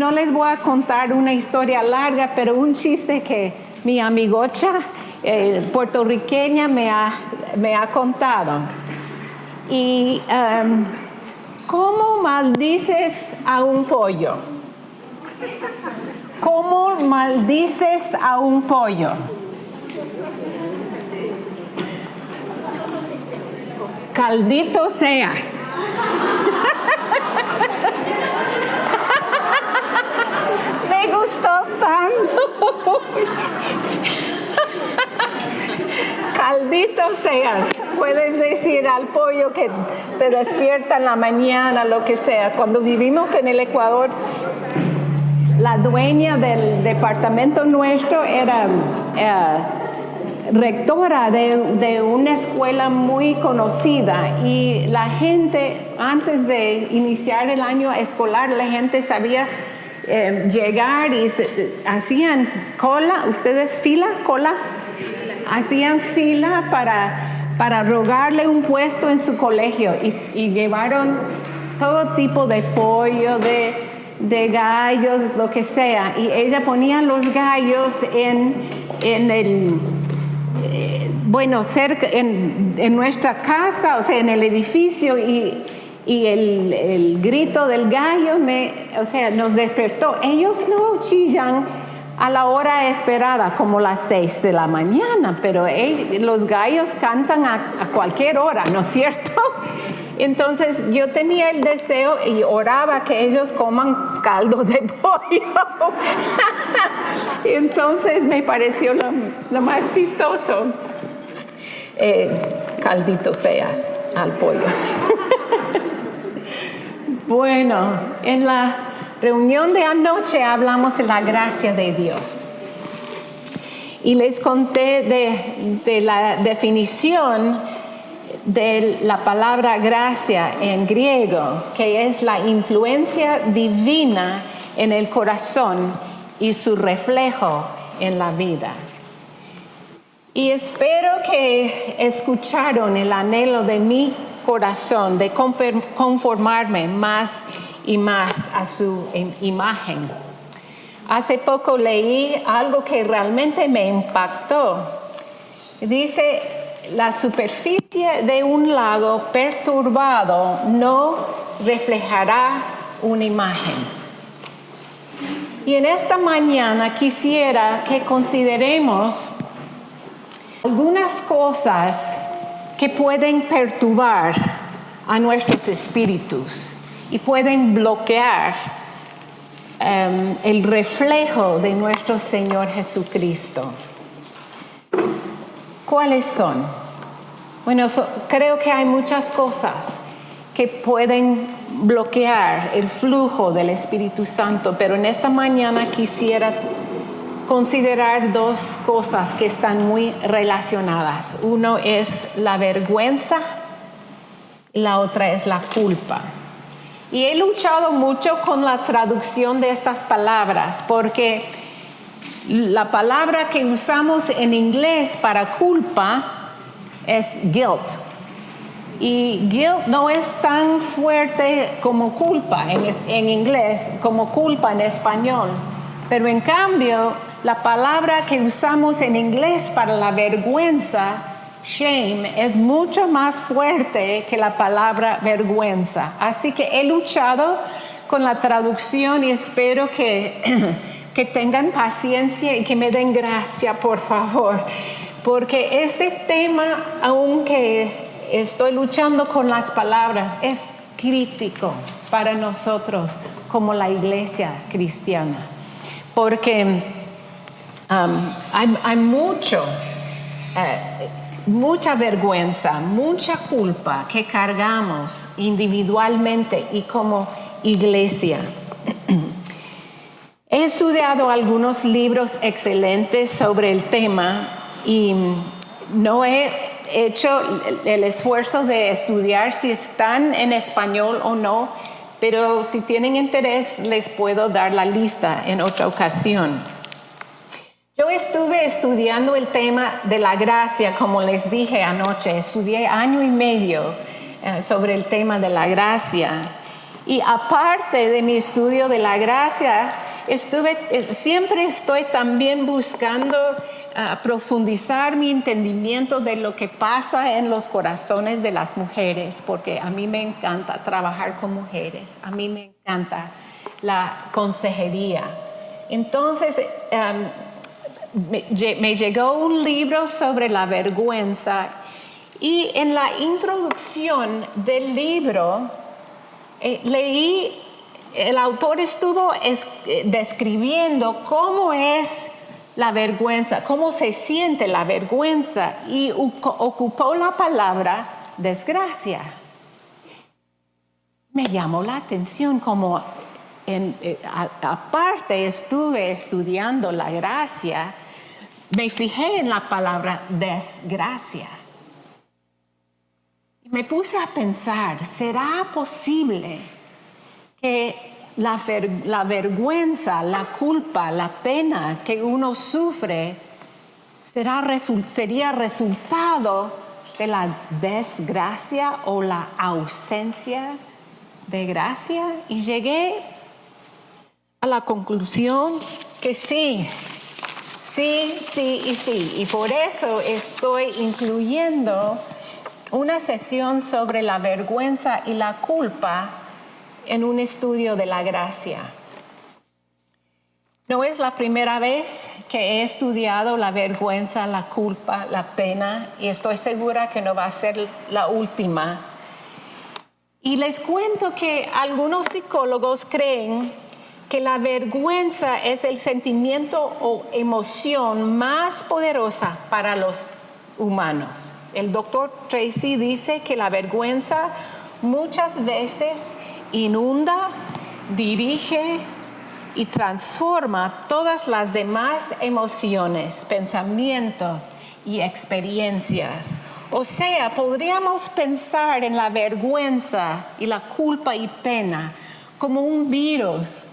No les voy a contar una historia larga, pero un chiste que mi amigocha puertorriqueña me ha contado. Y ¿cómo maldices a un pollo? ¿Cómo maldices a un pollo? Caldito seas. Me gustó tanto. Caldito seas. Puedes decir al pollo que te despierta en la mañana, lo que sea. Cuando vivimos en el Ecuador, la dueña del departamento nuestro era rectora de una escuela muy conocida, y la gente, antes de iniciar el año escolar, la gente sabía llegar y hacían cola. ¿Ustedes cola? Hacían fila para rogarle un puesto en su colegio, y llevaron todo tipo de pollo, de gallos, lo que sea, y ella ponía los gallos en el cerca en nuestra casa, o sea, en el edificio, y el grito del gallo nos despertó. Ellos no chillan a la hora esperada, como las 6 de la mañana, pero los gallos cantan a cualquier hora, ¿no es cierto? Entonces yo tenía el deseo y oraba que ellos coman caldo de pollo. Entonces me pareció lo más chistoso. Caldito seas al pollo. Bueno, en la reunión de anoche hablamos de la gracia de Dios. Y les conté de la definición de la palabra gracia en griego, que es la influencia divina en el corazón y su reflejo en la vida. Y espero que escucharon el anhelo de mi corazón de conformarme más y más a su imagen. Hace poco leí algo que realmente me impactó. Dice: la superficie de un lago perturbado no reflejará una imagen. Y en esta mañana quisiera que consideremos algunas cosas que pueden perturbar a nuestros espíritus y pueden bloquear el reflejo de nuestro Señor Jesucristo. ¿Cuáles son? Bueno, creo que hay muchas cosas que pueden bloquear el flujo del Espíritu Santo, pero en esta mañana quisiera considerar dos cosas que están muy relacionadas. Uno es la vergüenza y la otra es la culpa. Y he luchado mucho con la traducción de estas palabras, porque la palabra que usamos en inglés para culpa es guilt. Y guilt no es tan fuerte como culpa en inglés, como culpa en español. Pero en cambio, la palabra que usamos en inglés para la vergüenza, shame, es mucho más fuerte que la palabra vergüenza. Así que he luchado con la traducción y espero que tengan paciencia y que me den gracia, por favor. Porque este tema, aunque estoy luchando con las palabras, es crítico para nosotros como la iglesia cristiana. Porque hay mucha vergüenza, mucha culpa que cargamos individualmente y como iglesia. He estudiado algunos libros excelentes sobre el tema y no he hecho el esfuerzo de estudiar si están en español o no, pero si tienen interés les puedo dar la lista en otra ocasión. Yo estuve estudiando el tema de la gracia, como les dije anoche. Estudié 1 año y medio sobre el tema de la gracia. Y aparte de mi estudio de la gracia, siempre estoy también buscando profundizar mi entendimiento de lo que pasa en los corazones de las mujeres, porque a mí me encanta trabajar con mujeres, a mí me encanta la consejería. Entonces, me llegó un libro sobre la vergüenza y en la introducción del libro leí, el autor estuvo describiendo cómo es la vergüenza, cómo se siente la vergüenza y ocupó la palabra desgracia. Me llamó la atención como aparte estuve estudiando la gracia, me fijé en la palabra desgracia. Me puse a pensar, ¿será posible que la vergüenza, la culpa, la pena que uno sufre sería resultado de la desgracia o la ausencia de gracia? Y llegué a la conclusión que sí. Y por eso estoy incluyendo una sesión sobre la vergüenza y la culpa en un estudio de la gracia. No es la primera vez que he estudiado la vergüenza, la culpa, la pena, y estoy segura que no va a ser la última. Y les cuento que algunos psicólogos creen que la vergüenza es el sentimiento o emoción más poderosa para los humanos. El doctor Tracy dice que la vergüenza muchas veces inunda, dirige y transforma todas las demás emociones, pensamientos y experiencias. O sea, podríamos pensar en la vergüenza y la culpa y pena como un virus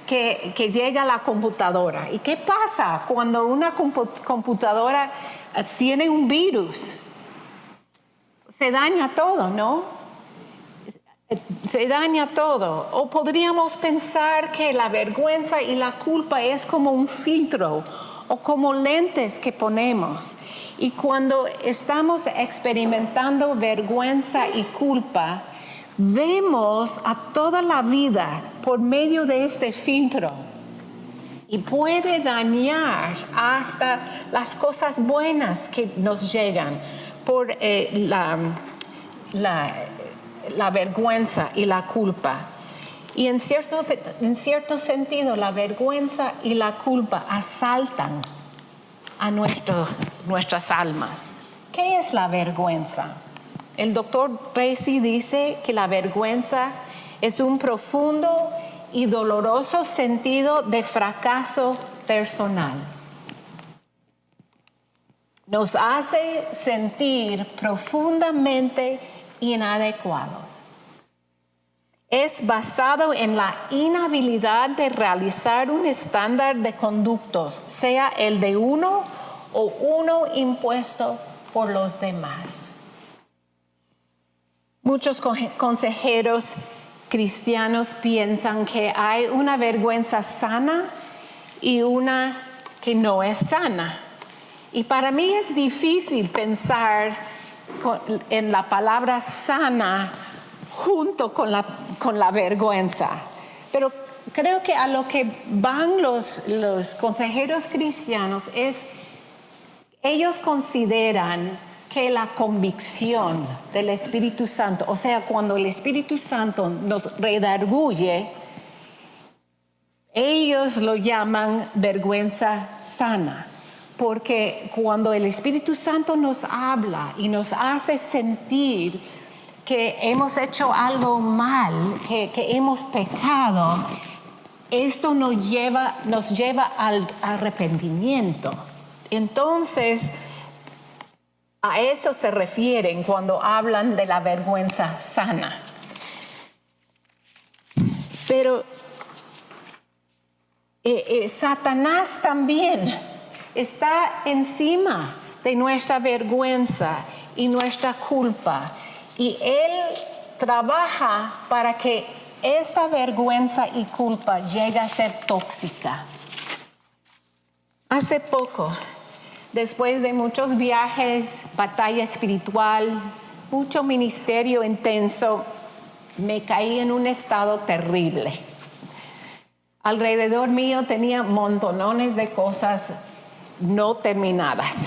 que llega a la computadora. ¿Y qué pasa cuando una computadora tiene un virus? Se daña todo, ¿no? Se daña todo. O podríamos pensar que la vergüenza y la culpa es como un filtro o como lentes que ponemos. Y cuando estamos experimentando vergüenza y culpa, vemos a toda la vida por medio de este filtro y puede dañar hasta las cosas buenas que nos llegan por la vergüenza y la culpa. Y en cierto sentido, la vergüenza y la culpa asaltan a nuestras almas. ¿Qué es la vergüenza? El doctor Tracy dice que la vergüenza es un profundo y doloroso sentido de fracaso personal. Nos hace sentir profundamente inadecuados. Es basado en la inhabilidad de realizar un estándar de conductos, sea el de uno o uno impuesto por los demás. Muchos consejeros cristianos piensan que hay una vergüenza sana y una que no es sana. Y para mí es difícil pensar en la palabra sana junto con la vergüenza. Pero creo que a lo que van los consejeros cristianos es, ellos consideran que la convicción del Espíritu Santo, o sea, cuando el Espíritu Santo nos redarguye, ellos lo llaman vergüenza sana. Porque cuando el Espíritu Santo nos habla y nos hace sentir que hemos hecho algo mal, que hemos pecado, esto nos lleva al arrepentimiento. Entonces, a eso se refieren cuando hablan de la vergüenza sana. Pero Satanás también está encima de nuestra vergüenza y nuestra culpa. Y él trabaja para que esta vergüenza y culpa llegue a ser tóxica. Hace poco, después de muchos viajes, batalla espiritual, mucho ministerio intenso, me caí en un estado terrible. Alrededor mío tenía montones de cosas no terminadas,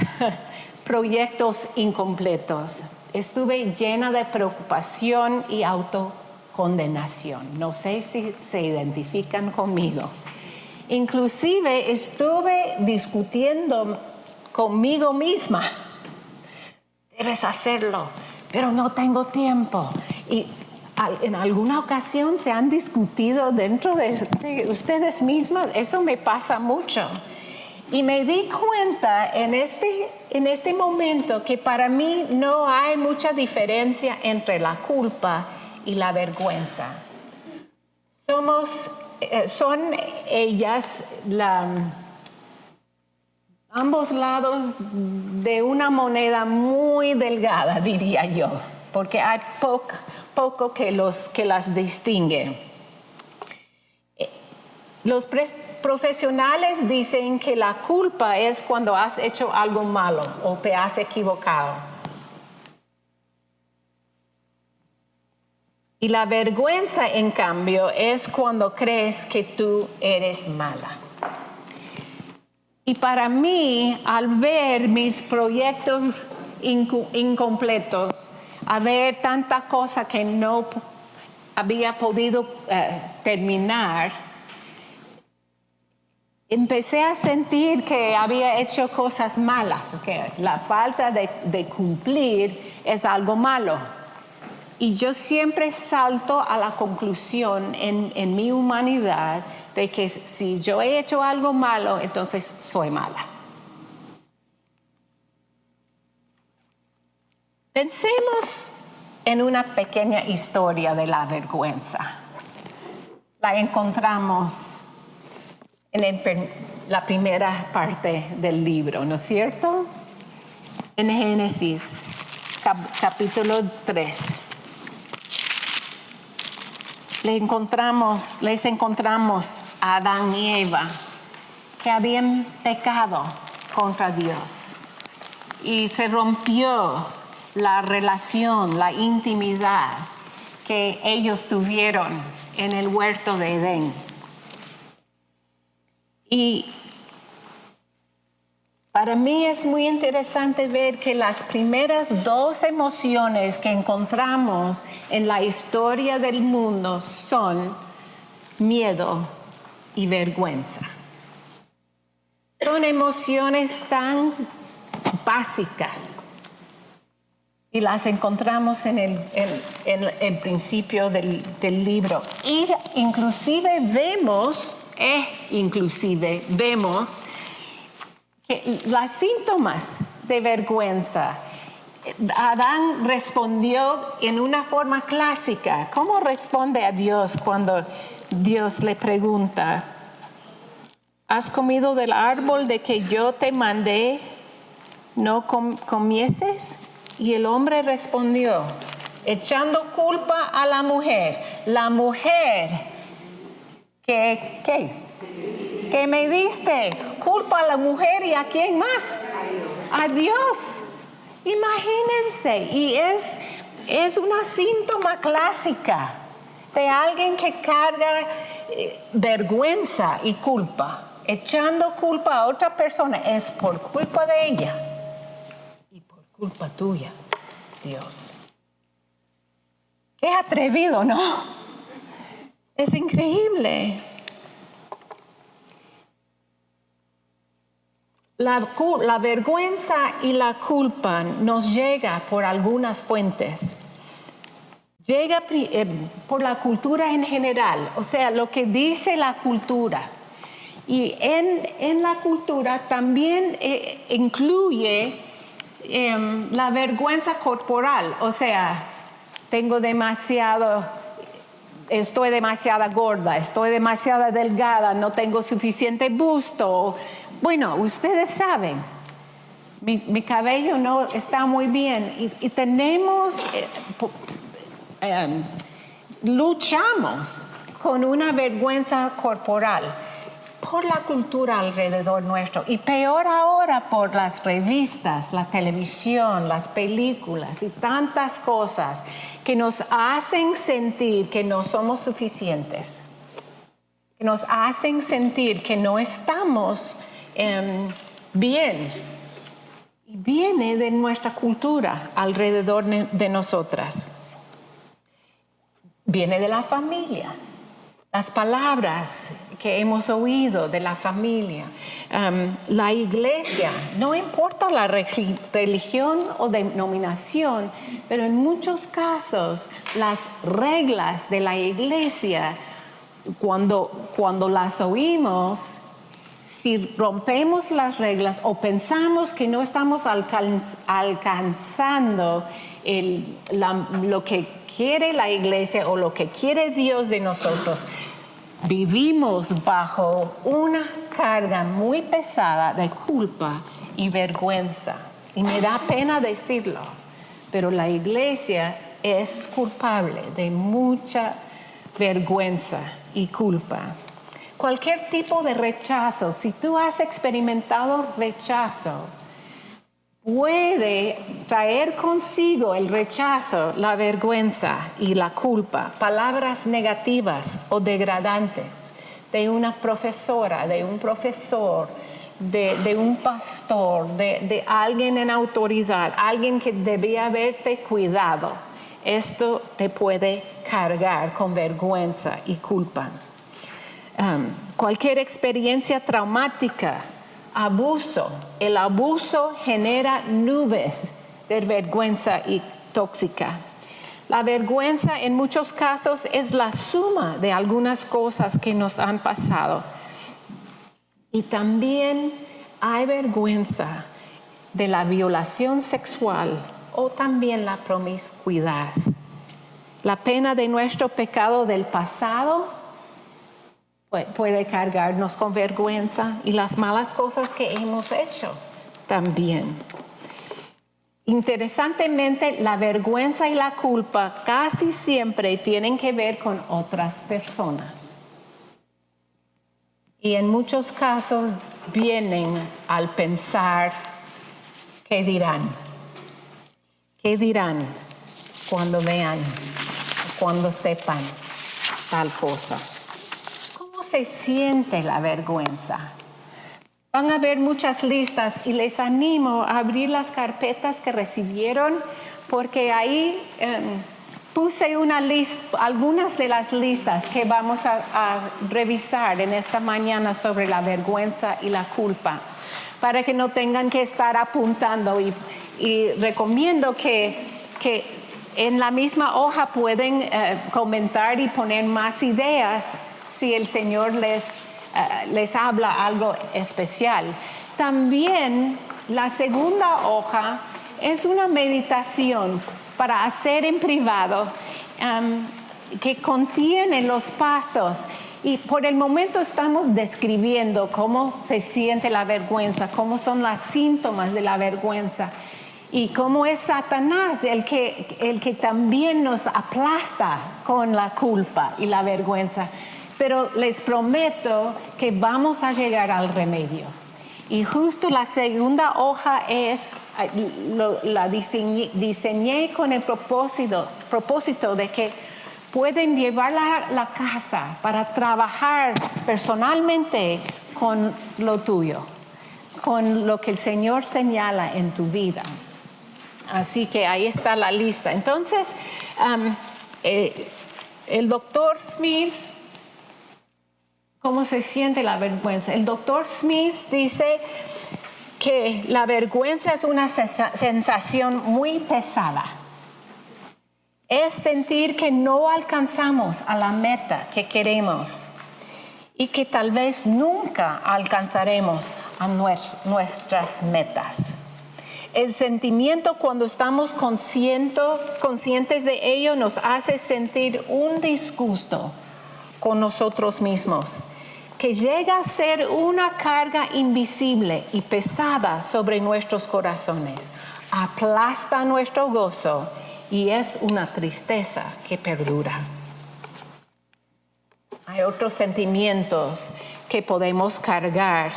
proyectos incompletos. Estuve llena de preocupación y autocondenación. No sé si se identifican conmigo. Inclusive estuve discutiendo conmigo misma. Debes hacerlo, pero no tengo tiempo. Y en alguna ocasión se han discutido dentro de ustedes mismas. Eso me pasa mucho. Y me di cuenta en este momento que para mí no hay mucha diferencia entre la culpa y la vergüenza. Son ellas ambos lados de una moneda muy delgada, diría yo, porque hay poco que las distingue. Los profesionales dicen que la culpa es cuando has hecho algo malo o te has equivocado. Y la vergüenza, en cambio, es cuando crees que tú eres mala. Y para mí, al ver mis proyectos incompletos, a ver tanta cosa que no había podido terminar, empecé a sentir que había hecho cosas malas, que la falta de cumplir es algo malo. Y yo siempre salto a la conclusión en mi humanidad de que si yo he hecho algo malo, entonces soy mala. Pensemos en una pequeña historia de la vergüenza. La encontramos en la primera parte del libro, ¿no es cierto? En Génesis, capítulo 3. Les encontramos a Adán y Eva que habían pecado contra Dios y se rompió la relación, la intimidad que ellos tuvieron en el huerto de Edén. Y para mí es muy interesante ver que las primeras dos emociones que encontramos en la historia del mundo son miedo y vergüenza. Son emociones tan básicas y las encontramos en el principio del libro. Y inclusive vemos que los síntomas de vergüenza. Adán respondió en una forma clásica. ¿Cómo responde a Dios cuando Dios le pregunta: ¿has comido del árbol de que yo te mandé no comieses? Y el hombre respondió, echando culpa a la mujer. La mujer que me diste, culpa a la mujer, ¿y a quién más? A Dios. Imagínense, y es una síntoma clásica de alguien que carga vergüenza y culpa, echando culpa a otra persona. Es por culpa de ella y por culpa tuya, Dios. Qué atrevido, ¿no? Es increíble. La vergüenza y la culpa nos llega por algunas fuentes. Llega por la cultura en general, o sea, lo que dice la cultura. Y en la cultura también incluye la vergüenza corporal, o sea, estoy demasiado gorda, estoy demasiado delgada, no tengo suficiente busto. Bueno, ustedes saben, mi cabello no está muy bien y tenemos luchamos con una vergüenza corporal por la cultura alrededor nuestro y peor ahora por las revistas, la televisión, las películas y tantas cosas que nos hacen sentir que no somos suficientes, que nos hacen sentir que no estamos bien. Y viene de nuestra cultura alrededor de nosotras. Viene de la familia. Las palabras que hemos oído de la familia, la iglesia, no importa la religión o denominación, pero en muchos casos las reglas de la iglesia, cuando las oímos, si rompemos las reglas o pensamos que no estamos alcanzando lo que quiere la iglesia o lo que quiere Dios de nosotros, vivimos bajo una carga muy pesada de culpa y vergüenza. Y me da pena decirlo, pero la iglesia es culpable de mucha vergüenza y culpa. Cualquier tipo de rechazo, si tú has experimentado rechazo, puede traer consigo el rechazo, la vergüenza y la culpa, palabras negativas o degradantes de una profesora, de un profesor, de un pastor, de alguien en autoridad, alguien que debía haberte cuidado. Esto te puede cargar con vergüenza y culpa. Cualquier experiencia traumática, abuso. El abuso genera nubes de vergüenza y tóxica. La vergüenza en muchos casos es la suma de algunas cosas que nos han pasado. Y también hay vergüenza de la violación sexual o también la promiscuidad. La pena de nuestro pecado del pasado puede cargarnos con vergüenza y las malas cosas que hemos hecho también. Interesantemente, la vergüenza y la culpa casi siempre tienen que ver con otras personas. Y en muchos casos vienen al pensar, ¿qué dirán? ¿Qué dirán cuando vean, cuando sepan tal cosa? Se siente la vergüenza. Van a ver muchas listas y les animo a abrir las carpetas que recibieron porque ahí puse una lista, algunas de las listas que vamos a revisar en esta mañana sobre la vergüenza y la culpa para que no tengan que estar apuntando y recomiendo que en la misma hoja pueden comentar y poner más ideas si el Señor les habla algo especial. También la segunda hoja es una meditación para hacer en privado que contiene los pasos. Y por el momento estamos describiendo cómo se siente la vergüenza, cómo son los síntomas de la vergüenza y cómo es Satanás el que también nos aplasta con la culpa y la vergüenza. Pero les prometo que vamos a llegar al remedio. Y justo la segunda hoja la diseñé con el propósito de que pueden llevarla a la casa para trabajar personalmente con lo tuyo, con lo que el Señor señala en tu vida. Así que ahí está la lista. Entonces, el doctor Smith, ¿cómo se siente la vergüenza? El doctor Smith dice que la vergüenza es una sensación muy pesada. Es sentir que no alcanzamos a la meta que queremos y que tal vez nunca alcanzaremos a nuestras metas. El sentimiento cuando estamos conscientes de ello nos hace sentir un disgusto con nosotros mismos, que llega a ser una carga invisible y pesada sobre nuestros corazones. Aplasta nuestro gozo y es una tristeza que perdura. Hay otros sentimientos que podemos cargar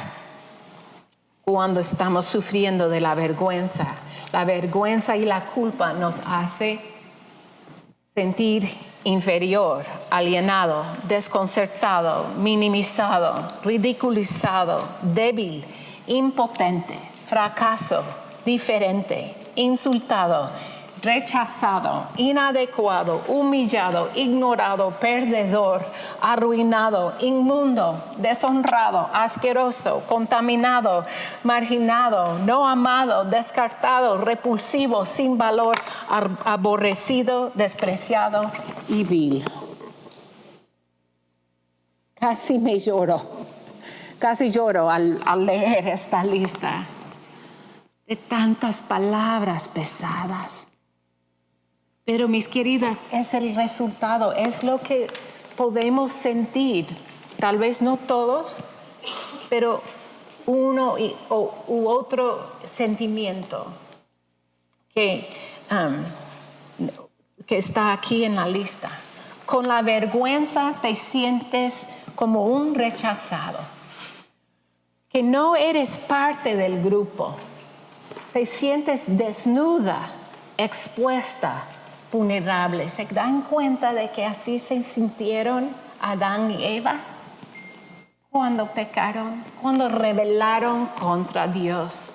cuando estamos sufriendo de la vergüenza. La vergüenza y la culpa nos hace sentir inferior, alienado, desconcertado, minimizado, ridiculizado, débil, impotente, fracaso, diferente, insultado, rechazado, inadecuado, humillado, ignorado, perdedor, arruinado, inmundo, deshonrado, asqueroso, contaminado, marginado, no amado, descartado, repulsivo, sin valor, aborrecido, despreciado y vil. Casi lloro al leer esta lista de tantas palabras pesadas. Pero mis queridas, es el resultado, es lo que podemos sentir. Tal vez no todos, pero uno u otro sentimiento que está aquí en la lista. Con la vergüenza te sientes como un rechazado, que no eres parte del grupo. Te sientes desnuda, expuesta, vulnerables. ¿Se dan cuenta de que así se sintieron Adán y Eva cuando pecaron, cuando rebelaron contra Dios?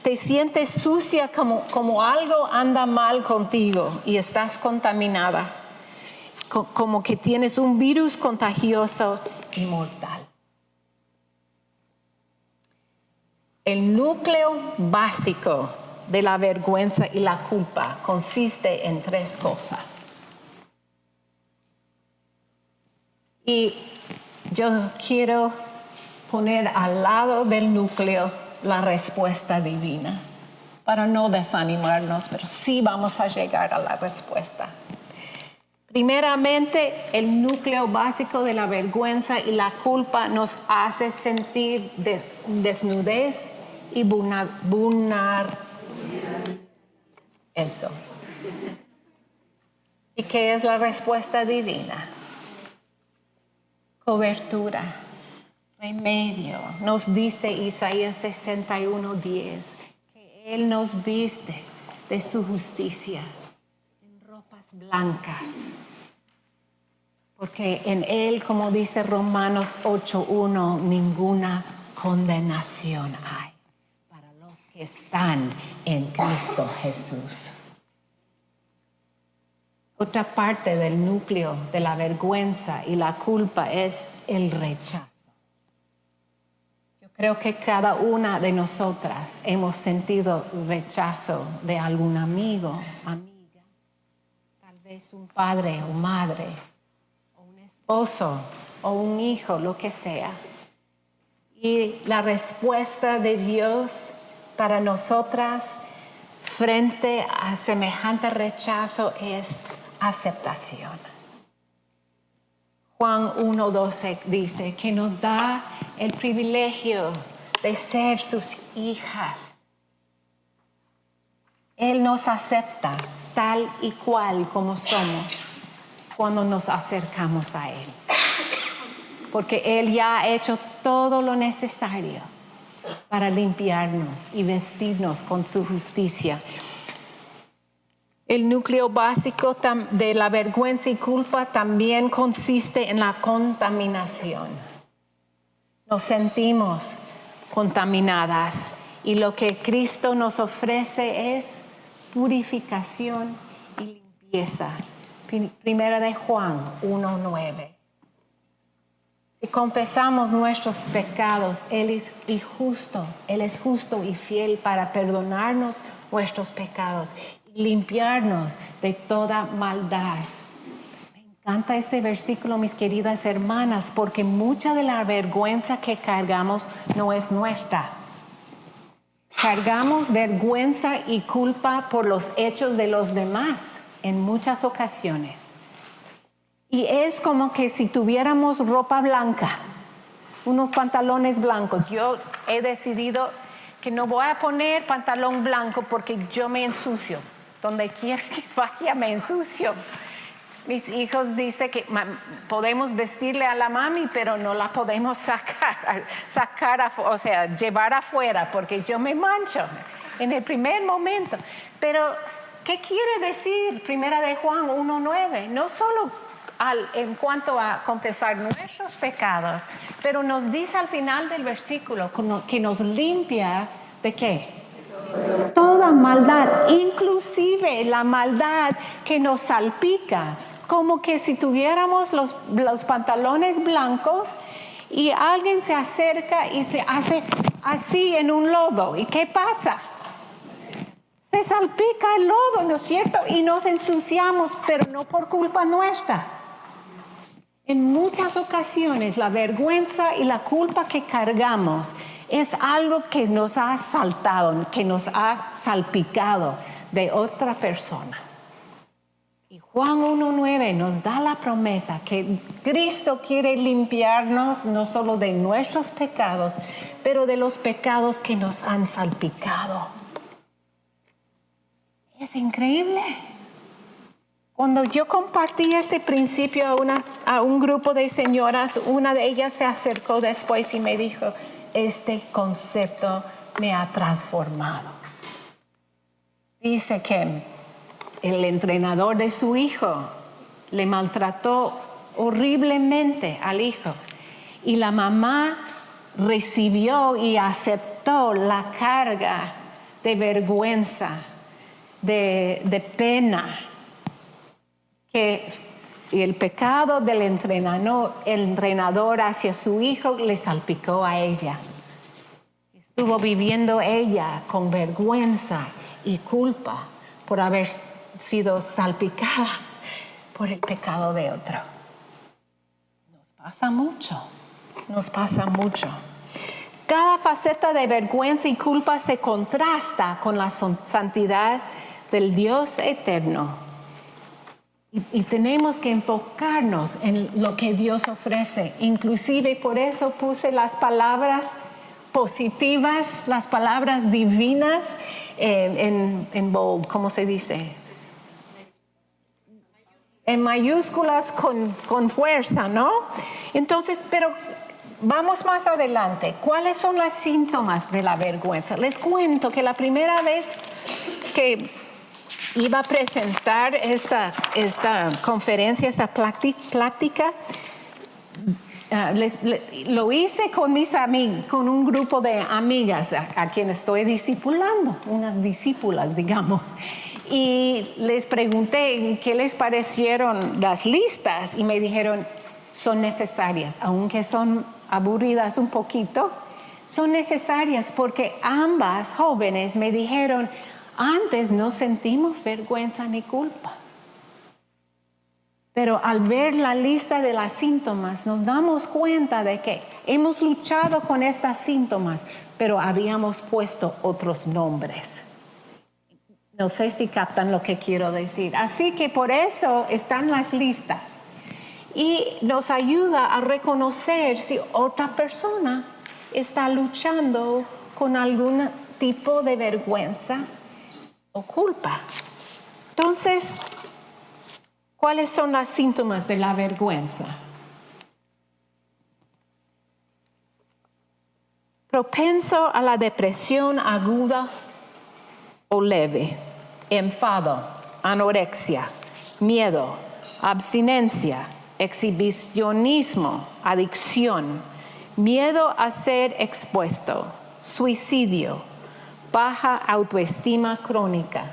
Te sientes sucia, como algo anda mal contigo y estás contaminada, como que tienes un virus contagioso y mortal. El núcleo básico de la vergüenza y la culpa consiste en 3 cosas. Y yo quiero poner al lado del núcleo la respuesta divina, para no desanimarnos, pero sí vamos a llegar a la respuesta. Primeramente, el núcleo básico de la vergüenza y la culpa nos hace sentir desnudez y eso. ¿Y qué es la respuesta divina? Cobertura, remedio. Nos dice Isaías 61:10 que Él nos viste de su justicia en ropas blancas. Porque en Él, como dice Romanos 8:1, ninguna condenación hay para los que están en Cristo Jesús. Otra parte del núcleo de la vergüenza y la culpa es el rechazo. Yo creo que cada una de nosotras hemos sentido rechazo de algún amigo, amiga, tal vez un padre o madre, o un esposo o un hijo, lo que sea. Y la respuesta de Dios para nosotras frente a semejante rechazo es aceptación. Juan 1:12 dice que nos da el privilegio de ser sus hijas. Él nos acepta tal y cual como somos cuando nos acercamos a Él. Porque Él ya ha hecho todo lo necesario para limpiarnos y vestirnos con su justicia. El núcleo básico de la vergüenza y culpa también consiste en la contaminación. Nos sentimos contaminadas y lo que Cristo nos ofrece es purificación y limpieza. Primera de Juan 1:9. Si confesamos nuestros pecados, Él es justo y fiel para perdonarnos nuestros pecados y limpiarnos de toda maldad. Me encanta este versículo, mis queridas hermanas, porque mucha de la vergüenza que cargamos no es nuestra. Cargamos vergüenza y culpa por los hechos de los demás en muchas ocasiones. Y es como que si tuviéramos ropa blanca, unos pantalones blancos. Yo he decidido que no voy a poner pantalón blanco porque yo me ensucio. Donde quiera que vaya me ensucio. Mis hijos dicen que podemos vestirle a la mami, pero no la podemos llevar afuera, porque yo me mancho en el primer momento. Pero, ¿qué quiere decir Primera de Juan 1:9? No solo en cuanto a confesar nuestros pecados, pero nos dice al final del versículo que nos limpia ¿de qué? Toda maldad, inclusive la maldad que nos salpica. Como que si tuviéramos los pantalones blancos y alguien se acerca y se hace así en un lodo. ¿Y qué pasa? Se salpica el lodo, ¿no es cierto? Y nos ensuciamos, pero no por culpa nuestra. En muchas ocasiones la vergüenza y la culpa que cargamos es algo que nos ha asaltado, que nos ha salpicado de otra persona. Y Juan 1:9 nos da la promesa que Cristo quiere limpiarnos no solo de nuestros pecados, pero de los pecados que nos han salpicado. Es increíble. Cuando yo compartí este principio a un grupo de señoras, una de ellas se acercó después y me dijo, este concepto me ha transformado. Dice que el entrenador de su hijo le maltrató horriblemente al hijo y la mamá recibió y aceptó la carga de vergüenza, de pena, que el pecado del entrenador hacia su hijo le salpicó a ella. Estuvo viviendo ella con vergüenza y culpa por haber sido salpicada por el pecado de otro. Nos pasa mucho. Cada faceta de vergüenza y culpa se contrasta con la santidad del Dios eterno. Y tenemos que enfocarnos en lo que Dios ofrece. Inclusive por eso puse las palabras positivas, las palabras divinas en bold, ¿cómo se dice? En mayúsculas con fuerza, ¿no? Entonces, pero vamos más adelante. ¿Cuáles son los síntomas de la vergüenza? Les cuento que la primera vez que iba a presentar esta conferencia, esta plática, lo hice con un grupo de amigas a quienes estoy discipulando, unas discípulas, digamos. Y les pregunté qué les parecieron las listas y me dijeron, son necesarias, aunque son aburridas un poquito, son necesarias porque ambas jóvenes me dijeron, antes no sentimos vergüenza ni culpa. Pero al ver la lista de los síntomas, nos damos cuenta de que hemos luchado con estos síntomas, pero habíamos puesto otros nombres. No sé si captan lo que quiero decir. Así que por eso están las listas. Y nos ayuda a reconocer si otra persona está luchando con algún tipo de vergüenza o culpa. Entonces, ¿cuáles son los síntomas de la vergüenza? Propenso a la depresión aguda o leve, enfado, anorexia, miedo, abstinencia, exhibicionismo, adicción, miedo a ser expuesto, suicidio, baja autoestima crónica,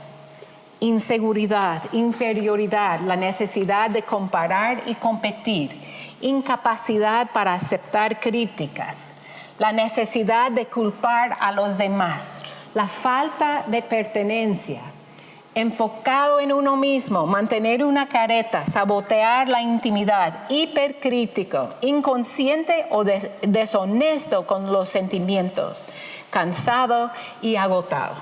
inseguridad, inferioridad, la necesidad de comparar y competir, incapacidad para aceptar críticas, la necesidad de culpar a los demás, la falta de pertenencia, enfocado en uno mismo, mantener una careta, sabotear la intimidad, hipercrítico, inconsciente o deshonesto con los sentimientos, cansado y agotado.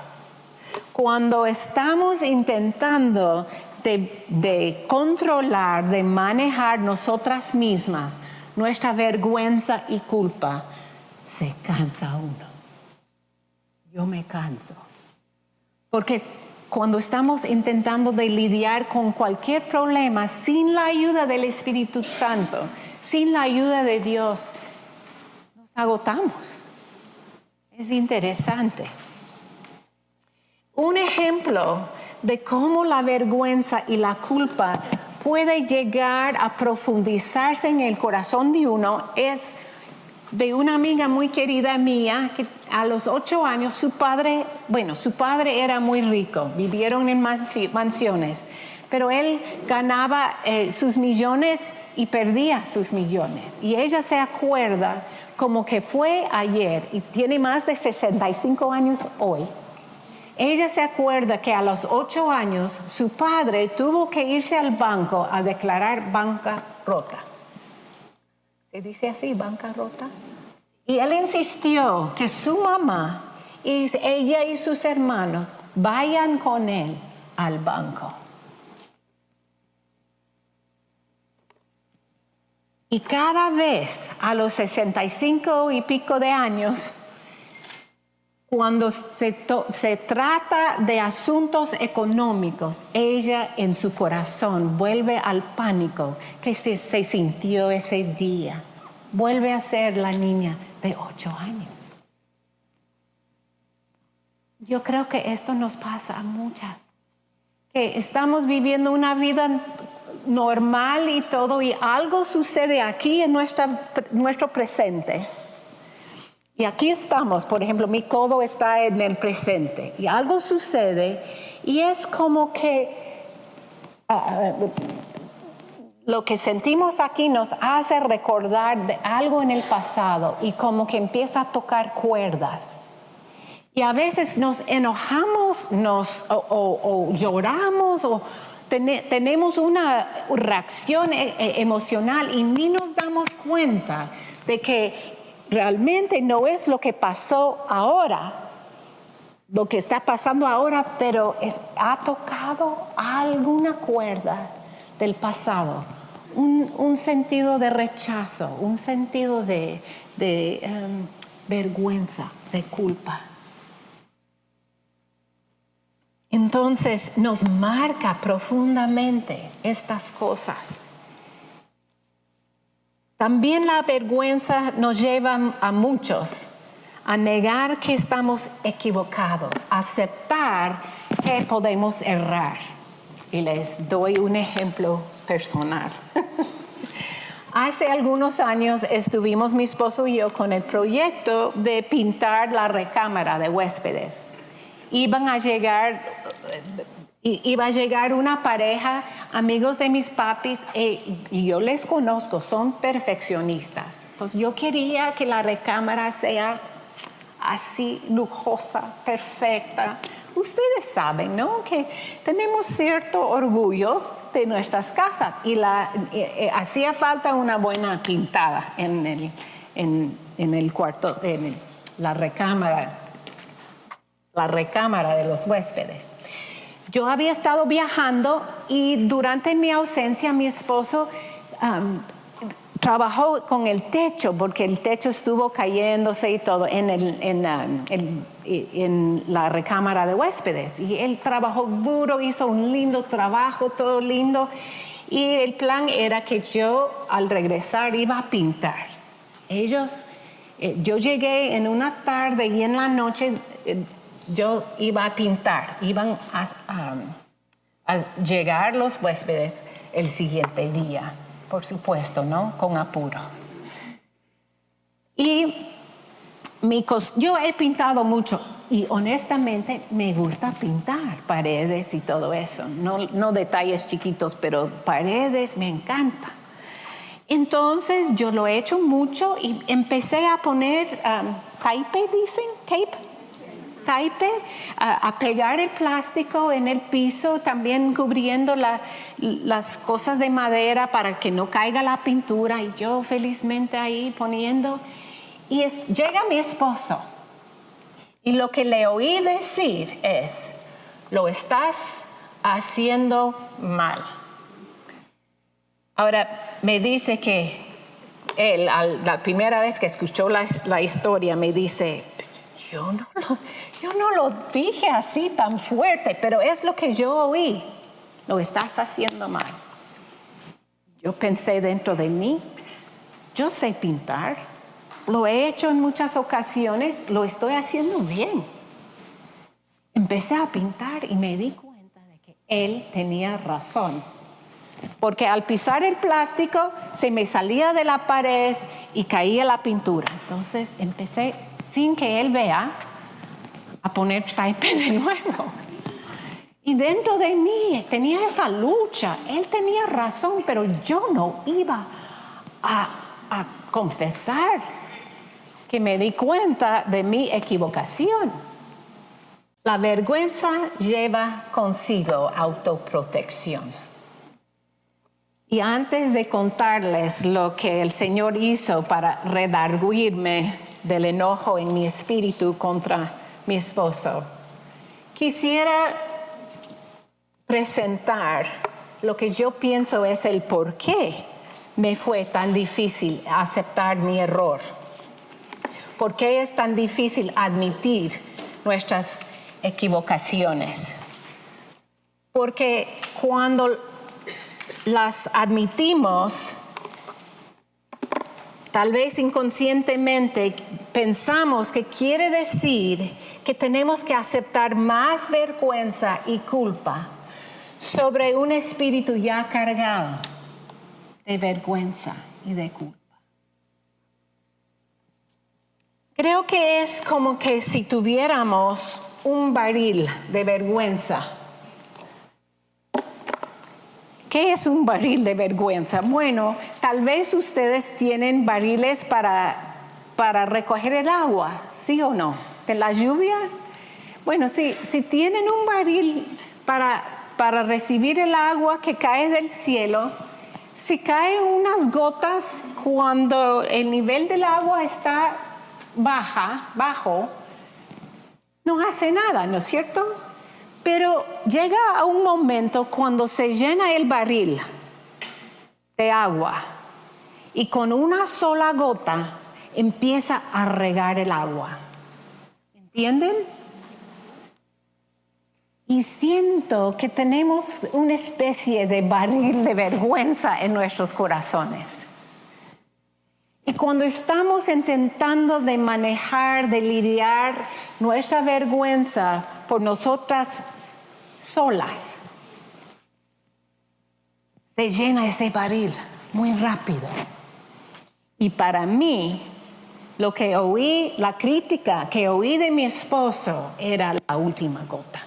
Cuando estamos intentando de controlar, de manejar nosotras mismas, nuestra vergüenza y culpa, se cansa uno. Yo me canso. Porque cuando estamos intentando de lidiar con cualquier problema sin la ayuda del Espíritu Santo, sin la ayuda de Dios, nos agotamos. Es interesante. Un ejemplo de cómo la vergüenza y la culpa puede llegar a profundizarse en el corazón de uno es de una amiga muy querida mía que a los 8 años su padre era muy rico, vivieron en mansiones, pero él ganaba sus millones y perdía sus millones. Y ella se acuerda como que fue ayer y tiene más de 65 años hoy. Ella se acuerda que a los 8 años su padre tuvo que irse al banco a declarar bancarrota. ¿Se dice así, bancarrota? Y él insistió que su mamá y ella y sus hermanos vayan con él al banco. Y cada vez a los 65 y pico de años, cuando se trata de asuntos económicos, ella en su corazón vuelve al pánico que se sintió ese día. Vuelve a ser la niña de 8 años. Yo creo que esto nos pasa a muchas. Que estamos viviendo una vida normal y todo, y algo sucede aquí en nuestro presente. Y aquí estamos, por ejemplo, mi codo está en el presente y algo sucede y es como que lo que sentimos aquí nos hace recordar de algo en el pasado y como que empieza a tocar cuerdas. Y a veces nos enojamos o lloramos o tenemos una reacción emocional y ni nos damos cuenta de que realmente no es lo que pasó ahora, lo que está pasando ahora, pero ha tocado alguna cuerda del pasado, un sentido de rechazo, un sentido de vergüenza, de culpa. Entonces nos marca profundamente estas cosas. También la vergüenza nos lleva a muchos a negar que estamos equivocados, a aceptar que podemos errar. Y les doy un ejemplo personal. Hace algunos años estuvimos mi esposo y yo con el proyecto de pintar la recámara de huéspedes. Iba a llegar una pareja, amigos de mis papis, y yo les conozco, son perfeccionistas. Entonces yo quería que la recámara sea así lujosa, perfecta. Ustedes saben, ¿no? Que tenemos cierto orgullo de nuestras casas y hacía falta una buena pintada en el cuarto, en la recámara de los huéspedes. Yo había estado viajando y durante mi ausencia mi esposo trabajó con el techo porque el techo estuvo cayéndose y todo en la recámara de huéspedes. Y él trabajó duro, hizo un lindo trabajo, todo lindo. Y el plan era que yo al regresar iba a pintar. Yo llegué en una tarde y en la noche yo iba a pintar. Iban a llegar los huéspedes el siguiente día, por supuesto, ¿no? Con apuro. Y yo he pintado mucho y honestamente me gusta pintar paredes y todo eso. No detalles chiquitos, pero paredes me encanta. Entonces yo lo he hecho mucho y empecé a poner tape, a pegar el plástico en el piso, también cubriendo las cosas de madera para que no caiga la pintura, y yo felizmente ahí poniendo. Y llega mi esposo y lo que le oí decir es: lo estás haciendo mal. Ahora me dice que él, la primera vez que escuchó la historia, me dice: yo no lo dije así tan fuerte, pero es lo que yo oí. Lo estás haciendo mal. Yo pensé dentro de mí, yo sé pintar, lo he hecho en muchas ocasiones, lo estoy haciendo bien. Empecé a pintar y me di cuenta de que él tenía razón. Porque al pisar el plástico se me salía de la pared y caía la pintura. Entonces empecé, sin que él vea, a poner type de nuevo. Y dentro de mí tenía esa lucha. Él tenía razón, pero yo no iba a confesar que me di cuenta de mi equivocación. La vergüenza lleva consigo autoprotección. Y antes de contarles lo que el Señor hizo para redarguirme del enojo en mi espíritu contra mi esposo, quisiera presentar lo que yo pienso es el por qué me fue tan difícil aceptar mi error. ¿Por qué es tan difícil admitir nuestras equivocaciones? Porque cuando las admitimos, tal vez inconscientemente pensamos que quiere decir que tenemos que aceptar más vergüenza y culpa sobre un espíritu ya cargado de vergüenza y de culpa. Creo que es como que si tuviéramos un barril de vergüenza. ¿Qué es un barril de vergüenza? Bueno, tal vez ustedes tienen barriles para recoger el agua, ¿sí o no? ¿De la lluvia? Bueno, si tienen un barril para recibir el agua que cae del cielo, si caen unas gotas cuando el nivel del agua está bajo, no hace nada, ¿no es cierto? Pero llega a un momento cuando se llena el barril de agua y con una sola gota empieza a regar el agua. ¿Entienden? Y siento que tenemos una especie de barril de vergüenza en nuestros corazones. Y cuando estamos intentando de manejar, de lidiar nuestra vergüenza por nosotras solas, se llena ese barril muy rápido. Y para mí, lo que oí, la crítica que oí de mi esposo era la última gota.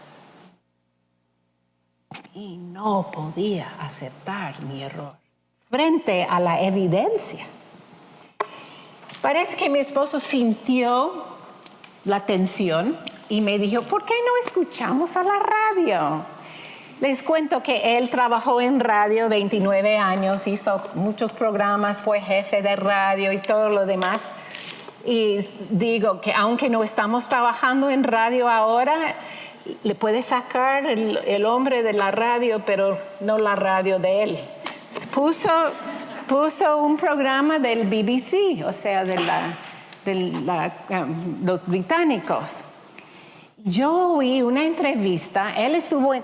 Y no podía aceptar mi error frente a la evidencia. Parece que mi esposo sintió la tensión y me dijo, ¿por qué no escuchamos a la radio? Les cuento que él trabajó en radio 29 años, hizo muchos programas, fue jefe de radio y todo lo demás. Y digo que aunque no estamos trabajando en radio ahora, le puede sacar el hombre de la radio, pero no la radio de él. Puso un programa del BBC, o sea, los británicos. Yo oí una entrevista,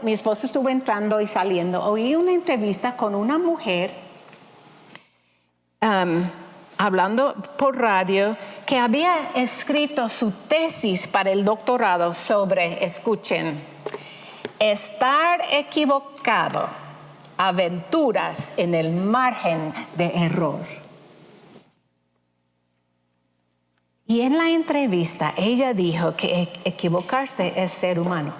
mi esposo estuvo entrando y saliendo, oí una entrevista con una mujer hablando por radio que había escrito su tesis para el doctorado sobre, escuchen, estar equivocado, aventuras en el margen de error. Y en la entrevista ella dijo que equivocarse es ser humano.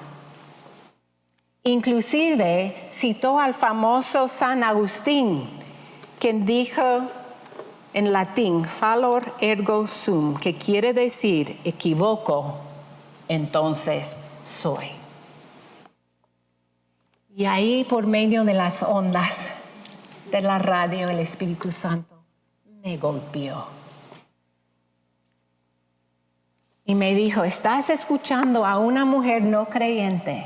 Inclusive citó al famoso San Agustín, quien dijo en latín, fallor ergo sum, que quiere decir equivoco, entonces soy. Y ahí por medio de las ondas de la radio, el Espíritu Santo me golpeó. Y me dijo, estás escuchando a una mujer no creyente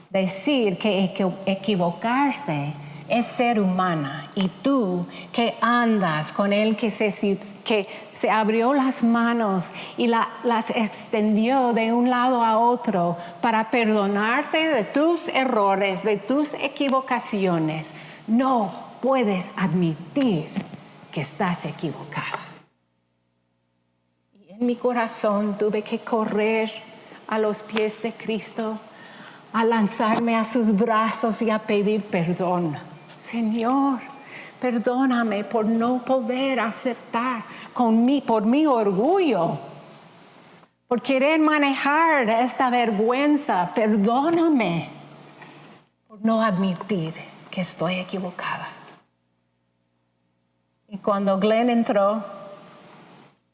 decir que equivocarse es ser humana. Y tú que andas con Él que se abrió las manos y las extendió de un lado a otro para perdonarte de tus errores, de tus equivocaciones, no puedes admitir que estás equivocada. Y en mi corazón tuve que correr a los pies de Cristo, a lanzarme a sus brazos y a pedir perdón. Señor, perdóname por no poder aceptar por mi orgullo, por querer manejar esta vergüenza. Perdóname por no admitir que estoy equivocada. Y cuando Glenn entró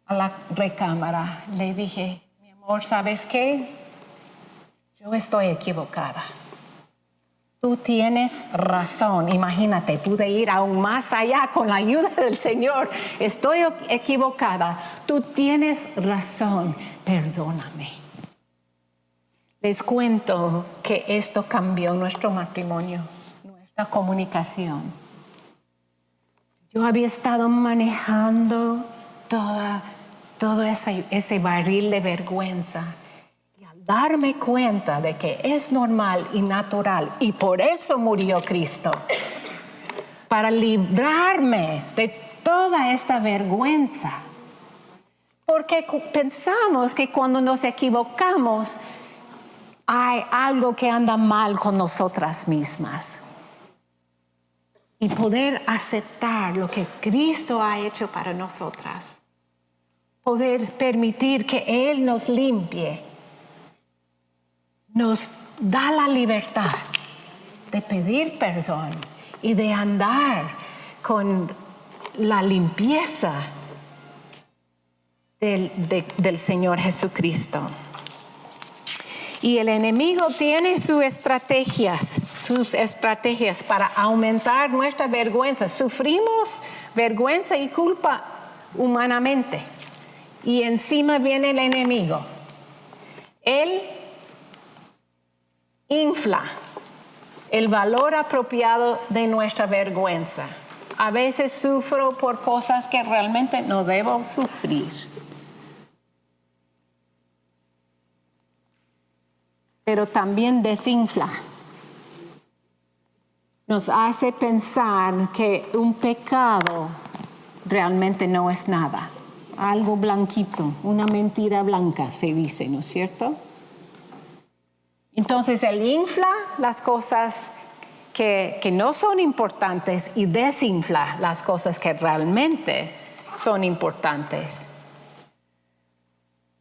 a la recámara, le dije, mi amor, ¿sabes qué? Yo estoy equivocada. Tú tienes razón. Imagínate, pude ir aún más allá con la ayuda del Señor. Estoy equivocada. Tú tienes razón. Perdóname. Les cuento que esto cambió nuestro matrimonio, nuestra comunicación. Yo había estado manejando todo ese barril de vergüenza. Darme cuenta de que es normal y natural, y por eso murió Cristo, para librarme de toda esta vergüenza. Porque pensamos que cuando nos equivocamos hay algo que anda mal con nosotras mismas. Y poder aceptar lo que Cristo ha hecho para nosotras. Poder permitir que Él nos limpie. Nos da la libertad de pedir perdón y de andar con la limpieza del Señor Jesucristo. Y el enemigo tiene sus estrategias para aumentar nuestra vergüenza. Sufrimos vergüenza y culpa humanamente. Y encima viene el enemigo. Él infla el valor apropiado de nuestra vergüenza. A veces sufro por cosas que realmente no debo sufrir. Pero también desinfla. Nos hace pensar que un pecado realmente no es nada. Algo blanquito, una mentira blanca se dice, ¿no es cierto? Entonces Él infla las cosas que no son importantes y desinfla las cosas que realmente son importantes.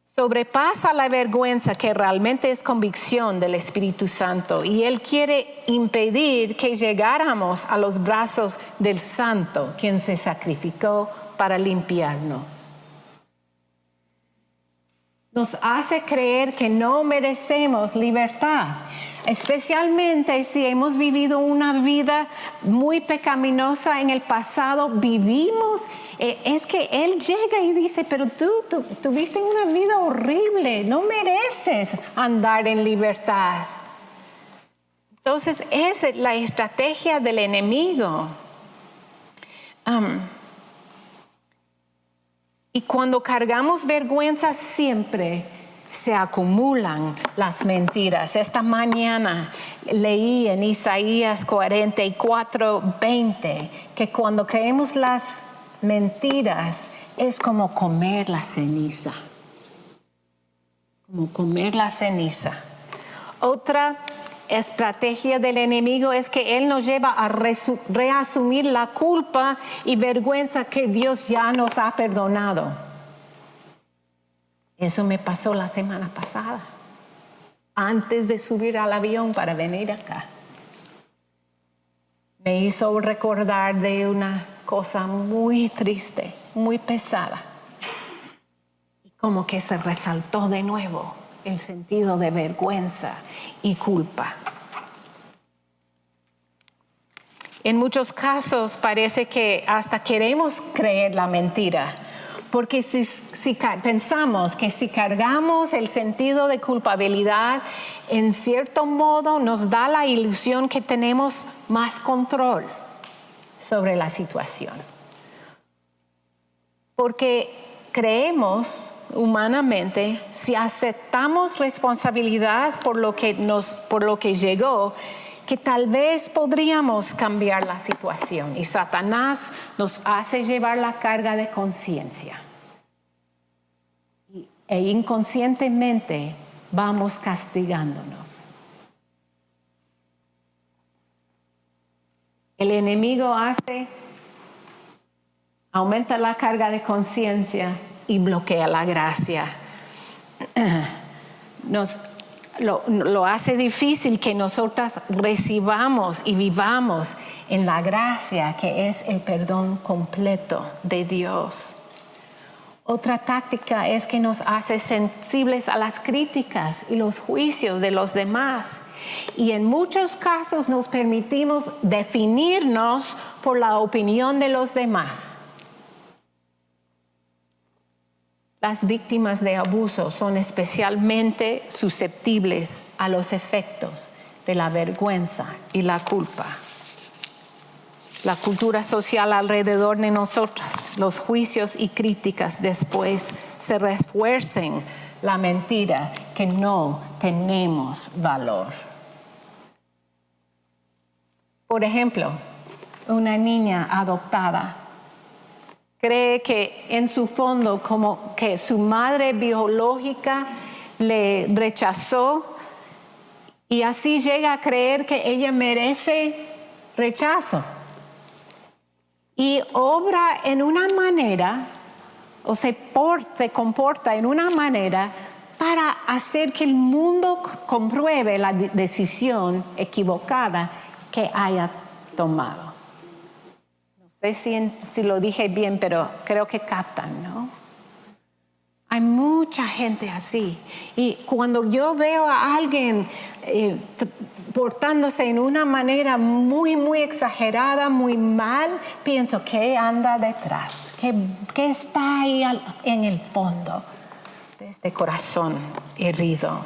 Sobrepasa la vergüenza que realmente es convicción del Espíritu Santo, y Él quiere impedir que llegáramos a los brazos del Santo, quien se sacrificó para limpiarnos. Nos hace creer que no merecemos libertad, especialmente si hemos vivido una vida muy pecaminosa en el pasado. Es que Él llega y dice, pero tú tuviste una vida horrible, no mereces andar en libertad. Entonces es la estrategia del enemigo. Y cuando cargamos vergüenza siempre se acumulan las mentiras. Esta mañana leí en Isaías 44:20 que cuando creemos las mentiras es como comer la ceniza. Como comer la ceniza. Otra estrategia del enemigo es que Él nos lleva a reasumir la culpa y vergüenza que Dios ya nos ha perdonado. Eso me pasó la semana pasada, antes de subir al avión para venir acá. Me hizo recordar de una cosa muy triste, muy pesada. Y como que se resaltó de nuevo el sentido de vergüenza y culpa. En muchos casos parece que hasta queremos creer la mentira, porque si pensamos que si cargamos el sentido de culpabilidad, en cierto modo nos da la ilusión que tenemos más control. sobre la situación. Porque creemos humanamente, si aceptamos responsabilidad por lo que llegó, que tal vez podríamos cambiar la situación. Y Satanás nos hace llevar la carga de conciencia. E inconscientemente vamos castigándonos. El enemigo aumenta la carga de conciencia y bloquea la gracia. Lo hace difícil que nosotras recibamos y vivamos en la gracia que es el perdón completo de Dios. Otra táctica es que nos hace sensibles a las críticas y los juicios de los demás. Y en muchos casos nos permitimos definirnos por la opinión de los demás. Las víctimas de abuso son especialmente susceptibles a los efectos de la vergüenza y la culpa. La cultura social alrededor de nosotras, los juicios y críticas después se refuercen la mentira que no tenemos valor. Por ejemplo, una niña adoptada cree que en su fondo como que su madre biológica le rechazó y así llega a creer que ella merece rechazo. Y obra en una manera, o se comporta en una manera para hacer que el mundo compruebe la decisión equivocada que haya tomado. No sé si lo dije bien, pero creo que captan, ¿no? Hay mucha gente así. Y cuando yo veo a alguien portándose en una manera muy, muy exagerada, muy mal, pienso, ¿qué anda detrás? ¿Qué está ahí en el fondo de este corazón herido?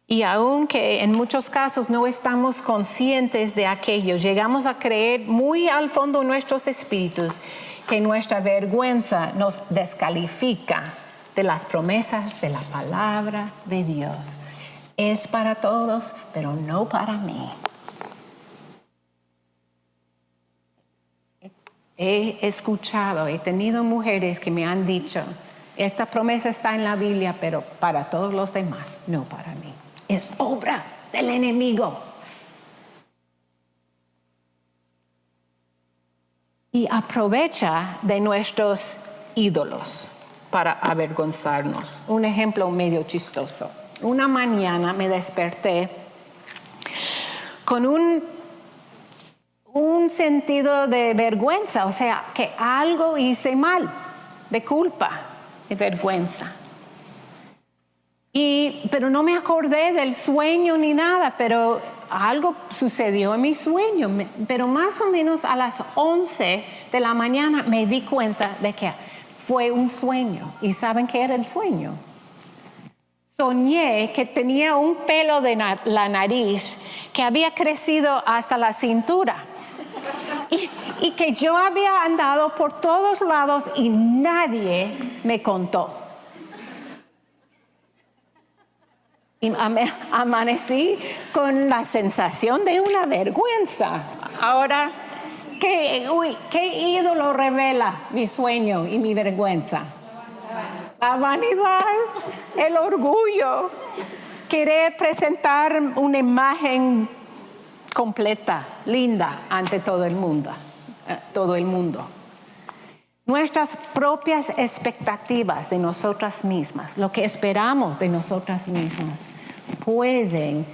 Y aunque en muchos casos no estamos conscientes de aquello, llegamos a creer muy al fondo en nuestros espíritus que nuestra vergüenza nos descalifica de las promesas de la palabra de Dios. Es para todos, pero no para mí. He escuchado, he tenido mujeres que me han dicho, esta promesa está en la Biblia, pero para todos los demás, no para mí. Es obra del enemigo. Y aprovecha de nuestros ídolos para avergonzarnos. Un ejemplo medio chistoso. Una mañana me desperté con un sentido de vergüenza, o sea, que algo hice mal, de culpa, de vergüenza. Pero no me acordé del sueño ni nada, pero algo sucedió en mi sueño. Pero más o menos a las 11 de la mañana me di cuenta de que fue un sueño. ¿Y saben qué era el sueño? Soñé que tenía un pelo de la nariz que había crecido hasta la cintura. Y que yo había andado por todos lados y nadie me contó. Y amanecí con la sensación de una vergüenza. Ahora, ¿qué ídolo revela mi sueño y mi vergüenza? La vanidad, el orgullo. Querer presentar una imagen completa, linda, ante todo el mundo. Nuestras propias expectativas de nosotras mismas, lo que esperamos de nosotras mismas, pueden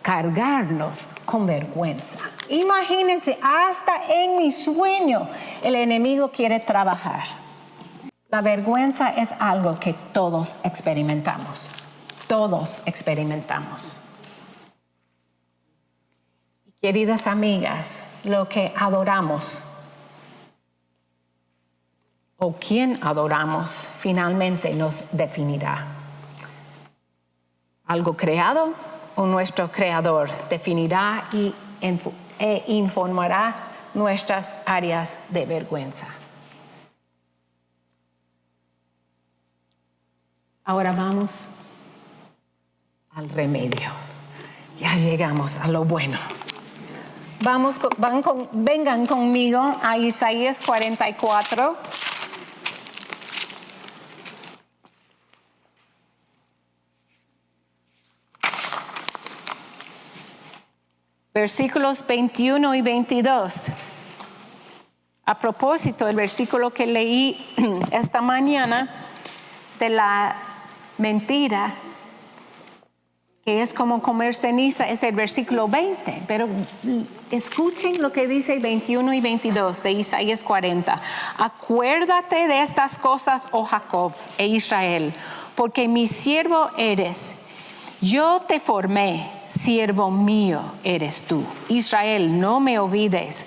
cargarnos con vergüenza. Imagínense, hasta en mi sueño el enemigo quiere trabajar. La vergüenza es algo que todos experimentamos. Todos experimentamos. Queridas amigas, lo que adoramos o quien adoramos finalmente nos definirá. Algo creado o nuestro Creador definirá e informará nuestras áreas de vergüenza. Ahora vamos al remedio. Ya llegamos a lo bueno. Vengan conmigo a Isaías 44. Versículos 21 y 22. A propósito, el versículo que leí esta mañana de la mentira, que es como comer ceniza, es el versículo 20. Pero escuchen lo que dice 21 y 22 de Isaías 40. Acuérdate de estas cosas, oh Jacob e Israel, porque mi siervo eres. Yo te formé, siervo mío eres tú. Israel, no me olvides.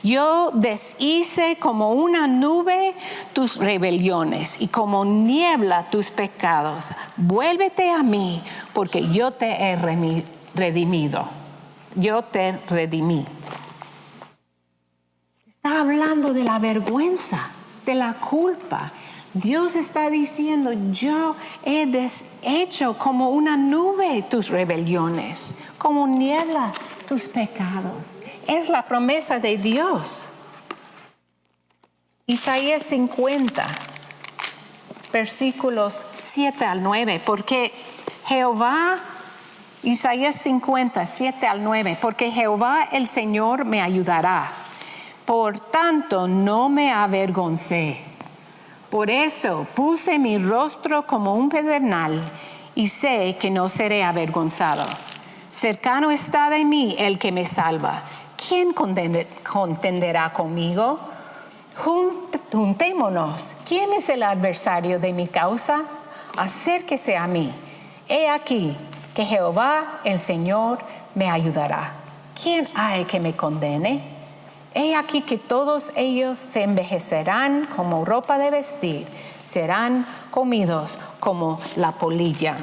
Yo deshice como una nube tus rebeliones y como niebla tus pecados. Vuélvete a mí, porque yo te he redimido. Yo te redimí. Está hablando de la vergüenza, de la culpa. Dios está diciendo, yo he deshecho como una nube tus rebeliones, como niebla tus pecados. Es la promesa de Dios. Isaías 50, versículos 7 al 9, porque Jehová, Isaías 50, 7 al 9, porque Jehová el Señor me ayudará, por tanto no me avergoncé. Por eso puse mi rostro como un pedernal y sé que no seré avergonzado. Cercano está de mí el que me salva. ¿Quién contenderá conmigo? Juntémonos. ¿Quién es el adversario de mi causa? Acérquese a mí. He aquí que Jehová el Señor me ayudará. ¿Quién hay que me condene? He aquí que todos ellos se envejecerán como ropa de vestir, serán comidos como la polilla.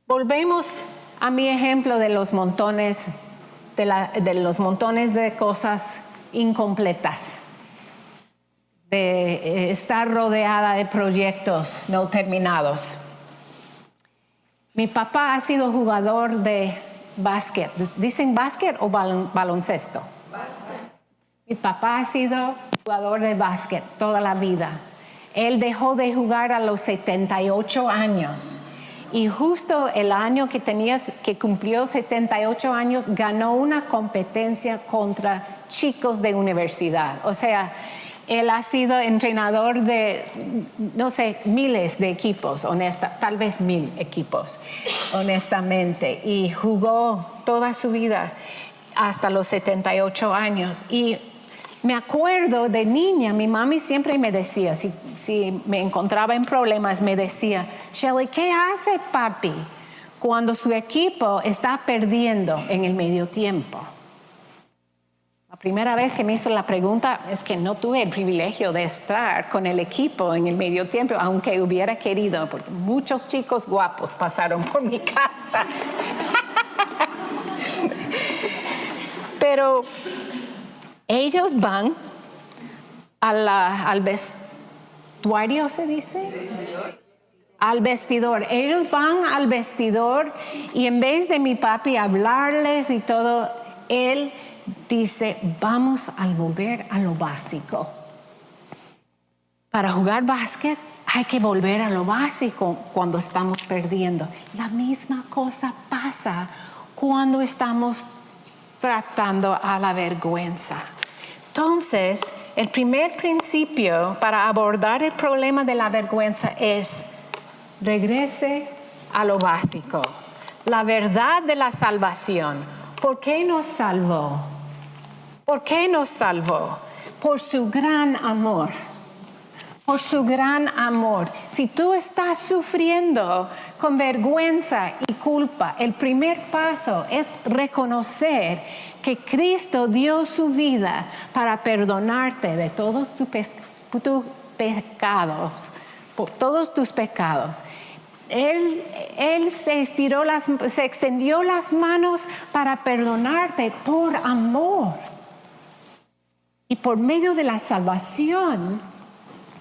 Volvemos a mi ejemplo de los montones de cosas incompletas, de estar rodeada de proyectos no terminados. Mi papá ha sido jugador de básquet. ¿Dicen básquet o baloncesto? Básquet. Mi papá ha sido jugador de básquet toda la vida. Él dejó de jugar a los 78 años. Y justo el año que cumplió 78 años, ganó una competencia contra chicos de universidad. O sea, él ha sido entrenador de, no sé, miles de equipos, tal vez 1000 equipos, honestamente. Y jugó toda su vida hasta los 78 años. Y me acuerdo de niña, mi mami siempre me decía, si me encontraba en problemas, me decía, Shelly, ¿qué hace papi cuando su equipo está perdiendo en el medio tiempo? La primera vez que me hizo la pregunta es que no tuve el privilegio de estar con el equipo en el medio tiempo, aunque hubiera querido, porque muchos chicos guapos pasaron por mi casa. Pero ellos van al vestuario, ¿se dice? Al vestidor. Ellos van al vestidor y en vez de mi papi hablarles y todo, él dice, vamos a volver a lo básico. Para jugar básquet hay que volver a lo básico cuando estamos perdiendo. La misma cosa pasa cuando estamos tratando a la vergüenza. Entonces, el primer principio para abordar el problema de la vergüenza es regrese a lo básico. La verdad de la salvación. ¿Por qué nos salvó? ¿Por qué nos salvó? Por su gran amor. Por su gran amor. Si tú estás sufriendo con vergüenza y culpa, el primer paso es reconocer que Cristo dio su vida para perdonarte de todos tus pecados, por todos tus pecados. Él se extendió las manos para perdonarte por amor. Y por medio de la salvación,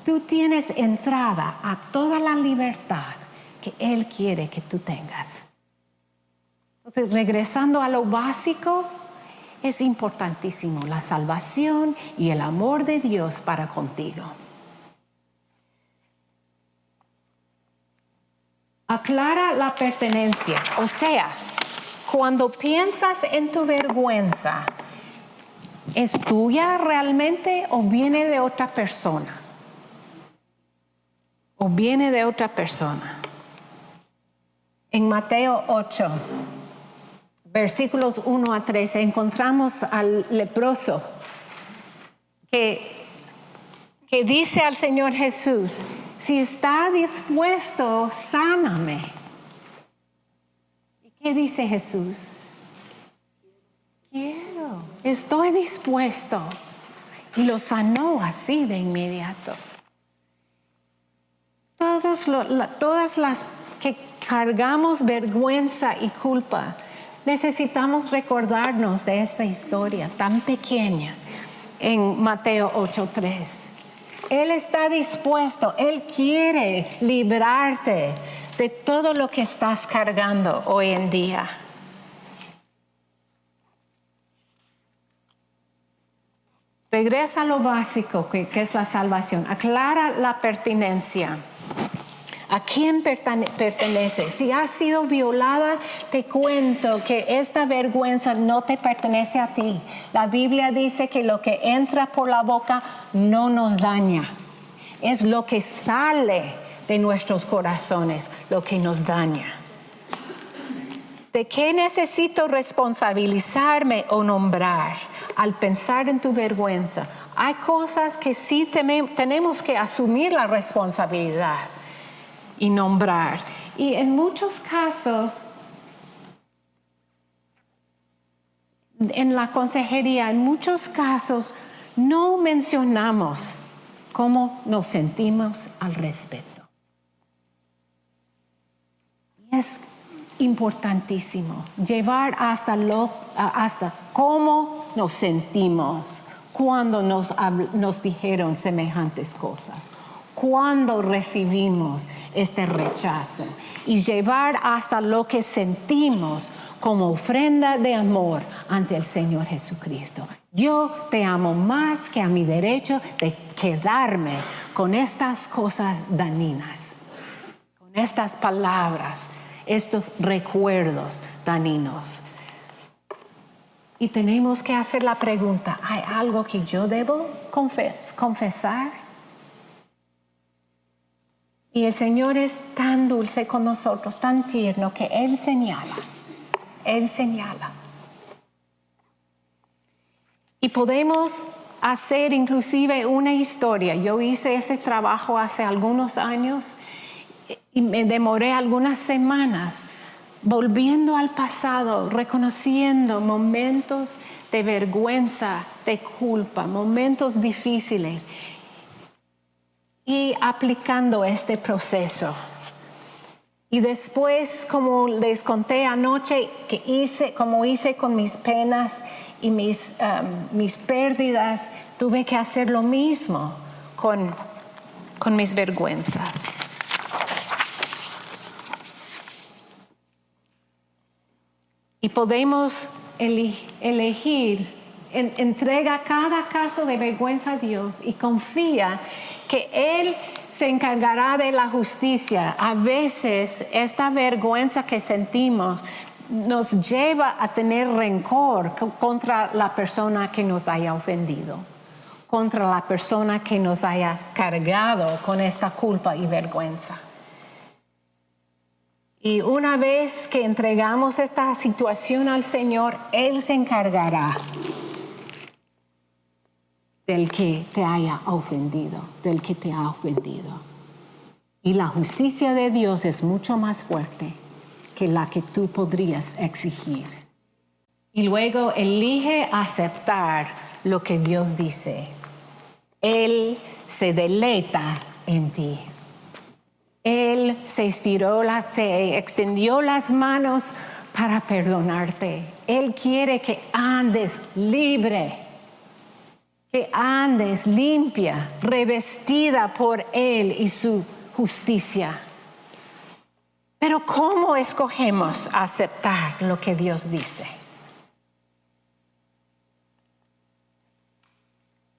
tú tienes entrada a toda la libertad que Él quiere que tú tengas. Entonces, regresando a lo básico, es importantísimo la salvación y el amor de Dios para contigo. Aclara la pertenencia. O sea, cuando piensas en tu vergüenza, ¿es tuya realmente o viene de otra persona? ¿O viene de otra persona? En Mateo 8, versículos 1 a 3, encontramos al leproso que dice al Señor Jesús, si está dispuesto, sáname. ¿Y qué dice Jesús? Quiero, estoy dispuesto. Y lo sanó así de inmediato. Todas las que cargamos vergüenza y culpa, necesitamos recordarnos de esta historia tan pequeña en Mateo 8:3. Él está dispuesto, Él quiere librarte de todo lo que estás cargando hoy en día. Regresa a lo básico que es la salvación. Aclara la pertenencia. ¿A quién pertenece? Si has sido violada, te cuento que esta vergüenza no te pertenece a ti. La Biblia dice que lo que entra por la boca no nos daña. Es lo que sale de nuestros corazones lo que nos daña. ¿De qué necesito responsabilizarme o nombrar al pensar en tu vergüenza? Hay cosas que sí tenemos que asumir la responsabilidad y nombrar. Y en muchos casos, en la consejería, en muchos casos, no mencionamos cómo nos sentimos al respecto. Es importantísimo llevar hasta cómo nos sentimos cuando nos dijeron semejantes cosas. Cuando recibimos este rechazo y llevar hasta lo que sentimos como ofrenda de amor ante el Señor Jesucristo. Yo te amo más que a mi derecho de quedarme con estas cosas dañinas, con estas palabras, estos recuerdos dañinos. Y tenemos que hacer la pregunta, ¿hay algo que yo debo confesar? Y el Señor es tan dulce con nosotros, tan tierno, que Él señala. Él señala. Y podemos hacer inclusive una historia. Yo hice ese trabajo hace algunos años y me demoré algunas semanas volviendo al pasado, reconociendo momentos de vergüenza, de culpa, momentos difíciles. Y aplicando este proceso. Y después, como les conté anoche, como hice con mis penas y mis pérdidas, tuve que hacer lo mismo con mis vergüenzas. Y podemos elegir. Entrega cada caso de vergüenza a Dios y confía que Él se encargará de la justicia. A veces esta vergüenza que sentimos nos lleva a tener rencor contra la persona que nos haya ofendido, contra la persona que nos haya cargado con esta culpa y vergüenza. Y una vez que entregamos esta situación al Señor, Él se encargará del que te haya ofendido, del que te ha ofendido. Y la justicia de Dios es mucho más fuerte que la que tú podrías exigir. Y luego elige aceptar lo que Dios dice. Él se deleita en ti. Él se extendió las manos para perdonarte. Él quiere que andes libre, que andes limpia, revestida por Él y su justicia. Pero ¿cómo escogemos aceptar lo que Dios dice?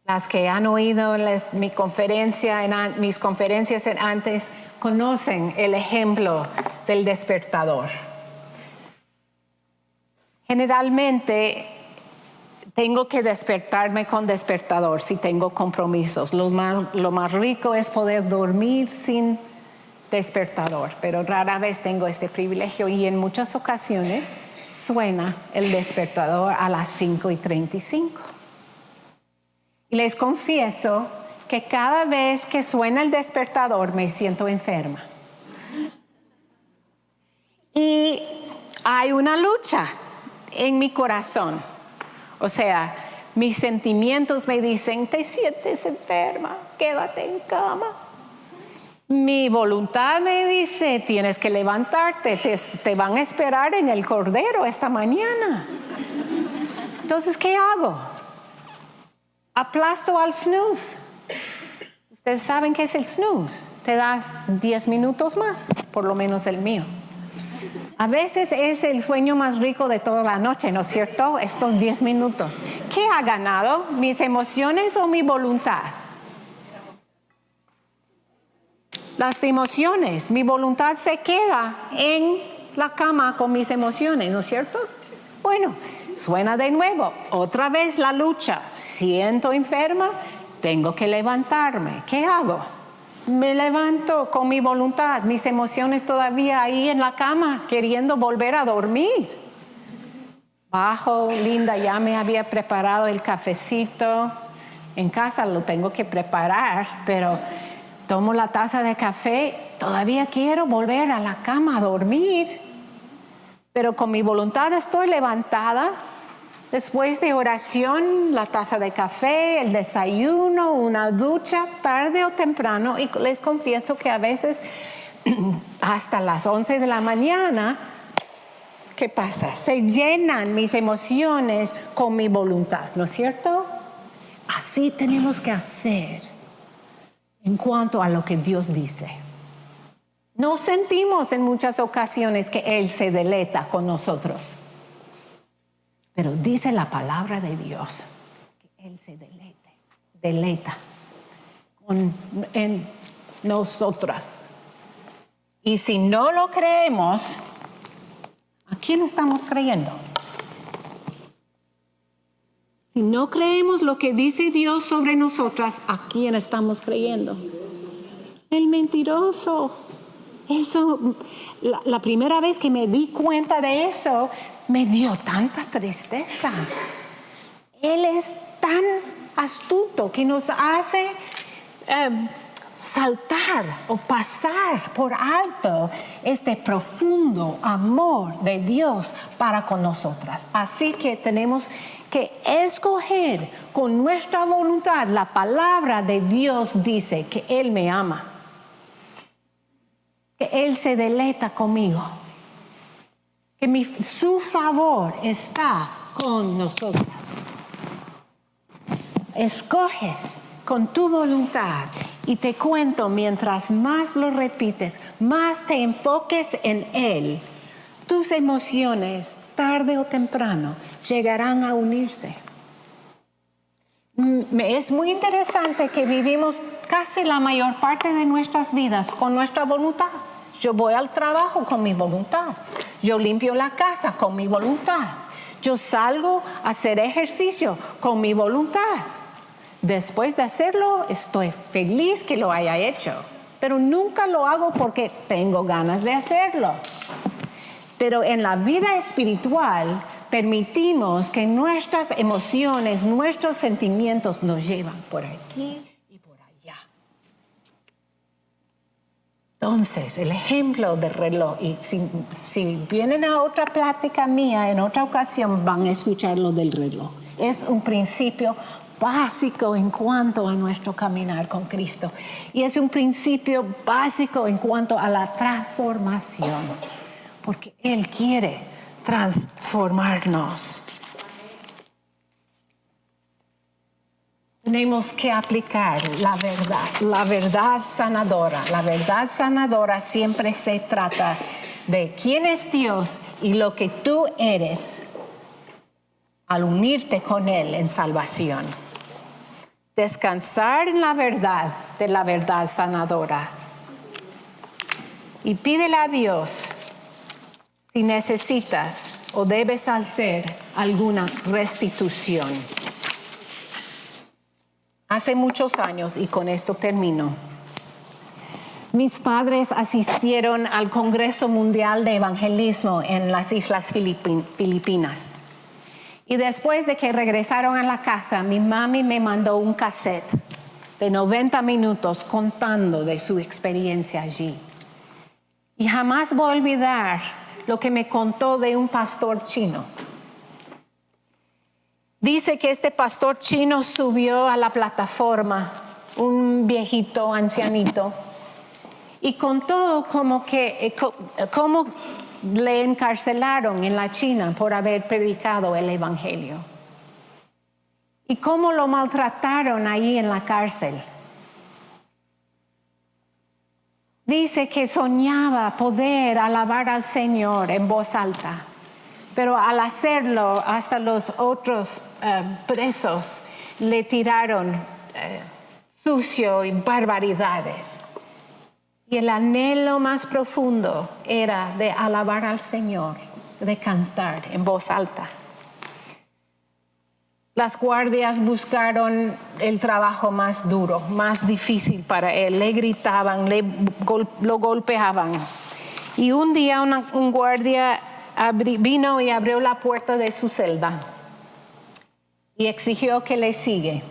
Las que han oído mis conferencias antes conocen el ejemplo del despertador. Generalmente tengo que despertarme con despertador si tengo compromisos. Lo más rico es poder dormir sin despertador, pero rara vez tengo este privilegio y en muchas ocasiones suena el despertador a las 5:35. Y les confieso que cada vez que suena el despertador me siento enferma. Y hay una lucha en mi corazón. O sea, mis sentimientos me dicen, te sientes enferma, quédate en cama. Mi voluntad me dice, tienes que levantarte, te van a esperar en el Cordero esta mañana. Entonces, ¿qué hago? Aplasto al snooze. Ustedes saben qué es el snooze. Te das 10 minutos más, por lo menos el mío. A veces es el sueño más rico de toda la noche, ¿no es cierto? Estos 10 minutos. ¿Qué ha ganado? ¿Mis emociones o mi voluntad? Las emociones. Mi voluntad se queda en la cama con mis emociones, ¿no es cierto? Bueno, suena de nuevo. Otra vez la lucha. Siento enferma, tengo que levantarme. ¿Qué hago? Me levanto con mi voluntad, mis emociones todavía ahí en la cama, queriendo volver a dormir. Bajo, Linda ya me había preparado el cafecito. En casa lo tengo que preparar, pero tomo la taza de café, todavía quiero volver a la cama a dormir. Pero con mi voluntad estoy levantada. Después de oración, la taza de café, el desayuno, una ducha, tarde o temprano, y les confieso que a veces hasta las 11 de la mañana, ¿qué pasa? Se llenan mis emociones con mi voluntad, ¿no es cierto? Así tenemos que hacer en cuanto a lo que Dios dice. No sentimos en muchas ocasiones que Él se deleita con nosotros. Pero dice la palabra de Dios que Él se deleita en nosotras. Y si no lo creemos, ¿a quién estamos creyendo? Si no creemos lo que dice Dios sobre nosotras, ¿a quién estamos creyendo? El mentiroso. Eso, la primera vez que me di cuenta de eso, me dio tanta tristeza. Él es tan astuto que nos hace saltar o pasar por alto este profundo amor de Dios para con nosotras. Así que tenemos que escoger con nuestra voluntad. La palabra de Dios dice que Él me ama, que Él se deleita conmigo, que su favor está con nosotras. Escoges con tu voluntad y te cuento, mientras más lo repites, más te enfoques en Él, tus emociones tarde o temprano llegarán a unirse. Es muy interesante que vivimos casi la mayor parte de nuestras vidas con nuestra voluntad. Yo voy al trabajo con mi voluntad. Yo limpio la casa con mi voluntad. Yo salgo a hacer ejercicio con mi voluntad. Después de hacerlo, estoy feliz que lo haya hecho. Pero nunca lo hago porque tengo ganas de hacerlo. Pero en la vida espiritual, permitimos que nuestras emociones, nuestros sentimientos nos llevan por aquí y por allá. Entonces, el ejemplo del reloj, y si vienen a otra plática mía en otra ocasión, van a escuchar lo del reloj. Es un principio básico en cuanto a nuestro caminar con Cristo. Y es un principio básico en cuanto a la transformación, porque Él quiere transformarnos. Tenemos que aplicar la verdad sanadora. La verdad sanadora siempre se trata de quién es Dios y lo que tú eres al unirte con Él en salvación. Descansar en la verdad de la verdad sanadora. Y pídele a Dios si necesitas o debes hacer alguna restitución. Hace muchos años, y con esto termino, mis padres asistieron al Congreso Mundial de Evangelismo en las Islas Filipinas. Y después de que regresaron a la casa, mi mami me mandó un cassette de 90 minutos contando de su experiencia allí. Y jamás voy a olvidar lo que me contó de un pastor chino. Dice que este pastor chino subió a la plataforma, un viejito ancianito, y contó cómo le encarcelaron en la China por haber predicado el evangelio. Y cómo lo maltrataron ahí en la cárcel. Dice que soñaba poder alabar al Señor en voz alta. Pero al hacerlo, hasta los otros presos le tiraron sucio y barbaridades. Y el anhelo más profundo era de alabar al Señor, de cantar en voz alta. Las guardias buscaron el trabajo más duro, más difícil para él. Le gritaban, lo golpeaban. Y un día un guardia vino y abrió la puerta de su celda y exigió que le siga.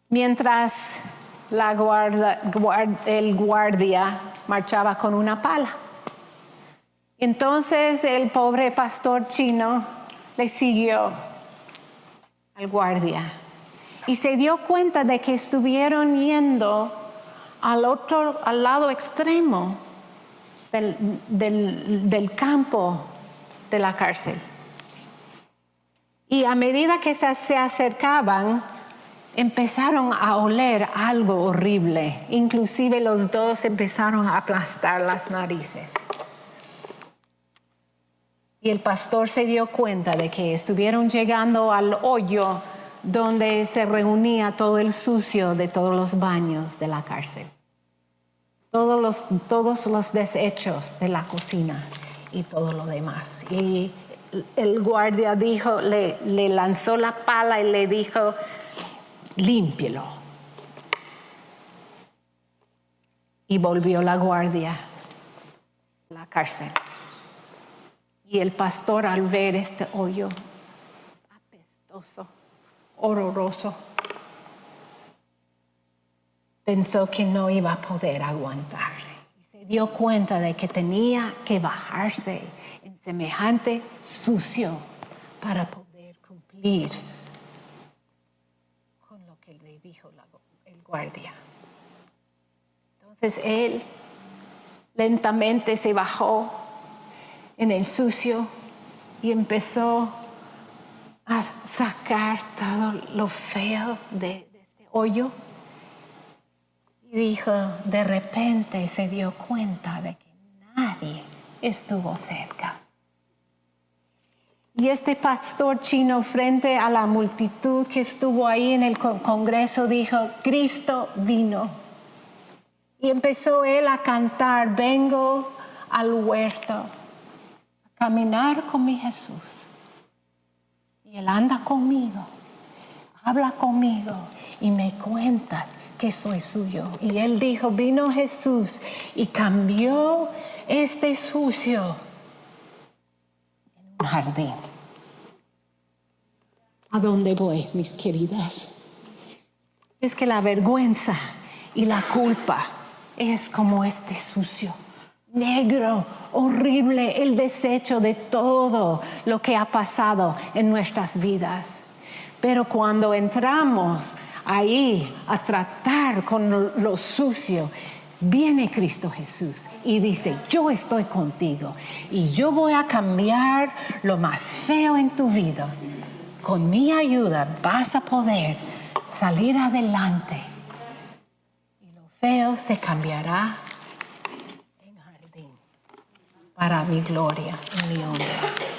Mientras el guardia marchaba con una pala. Entonces el pobre pastor chino le siguió al guardia y se dio cuenta de que estuvieron yendo al lado extremo del campo de la cárcel. Y a medida que se acercaban, empezaron a oler algo horrible. Inclusive los dos empezaron a aplastar las narices. Y el pastor se dio cuenta de que estuvieron llegando al hoyo donde se reunía todo el sucio de todos los baños de la cárcel. Todos los desechos de la cocina y todo lo demás. Y el guardia le lanzó la pala y le dijo, límpielo. Y volvió la guardia a la cárcel. Y el pastor, al ver este hoyo apestoso, horroroso, pensó que no iba a poder aguantar. Y se dio cuenta de que tenía que bajarse en semejante sucio para poder cumplir con lo que le dijo el guardia. Entonces él lentamente se bajó en el sucio y empezó a sacar todo lo feo de este hoyo. Y dijo, de repente se dio cuenta de que nadie estuvo cerca. Y este pastor chino, frente a la multitud que estuvo ahí en el congreso, dijo, Cristo vino. Y empezó él a cantar, vengo al huerto a caminar con mi Jesús. Y él anda conmigo, habla conmigo y me cuenta que soy suyo. Y él dijo, vino Jesús y cambió este sucio en un jardín. ¿A dónde voy, mis queridas? Es que la vergüenza y la culpa es como este sucio, negro, horrible, el desecho de todo lo que ha pasado en nuestras vidas. Pero cuando entramos ahí a tratar con lo sucio, viene Cristo Jesús y dice, yo estoy contigo y yo voy a cambiar lo más feo en tu vida. Con mi ayuda vas a poder salir adelante y lo feo se cambiará en jardín para mi gloria y mi honra.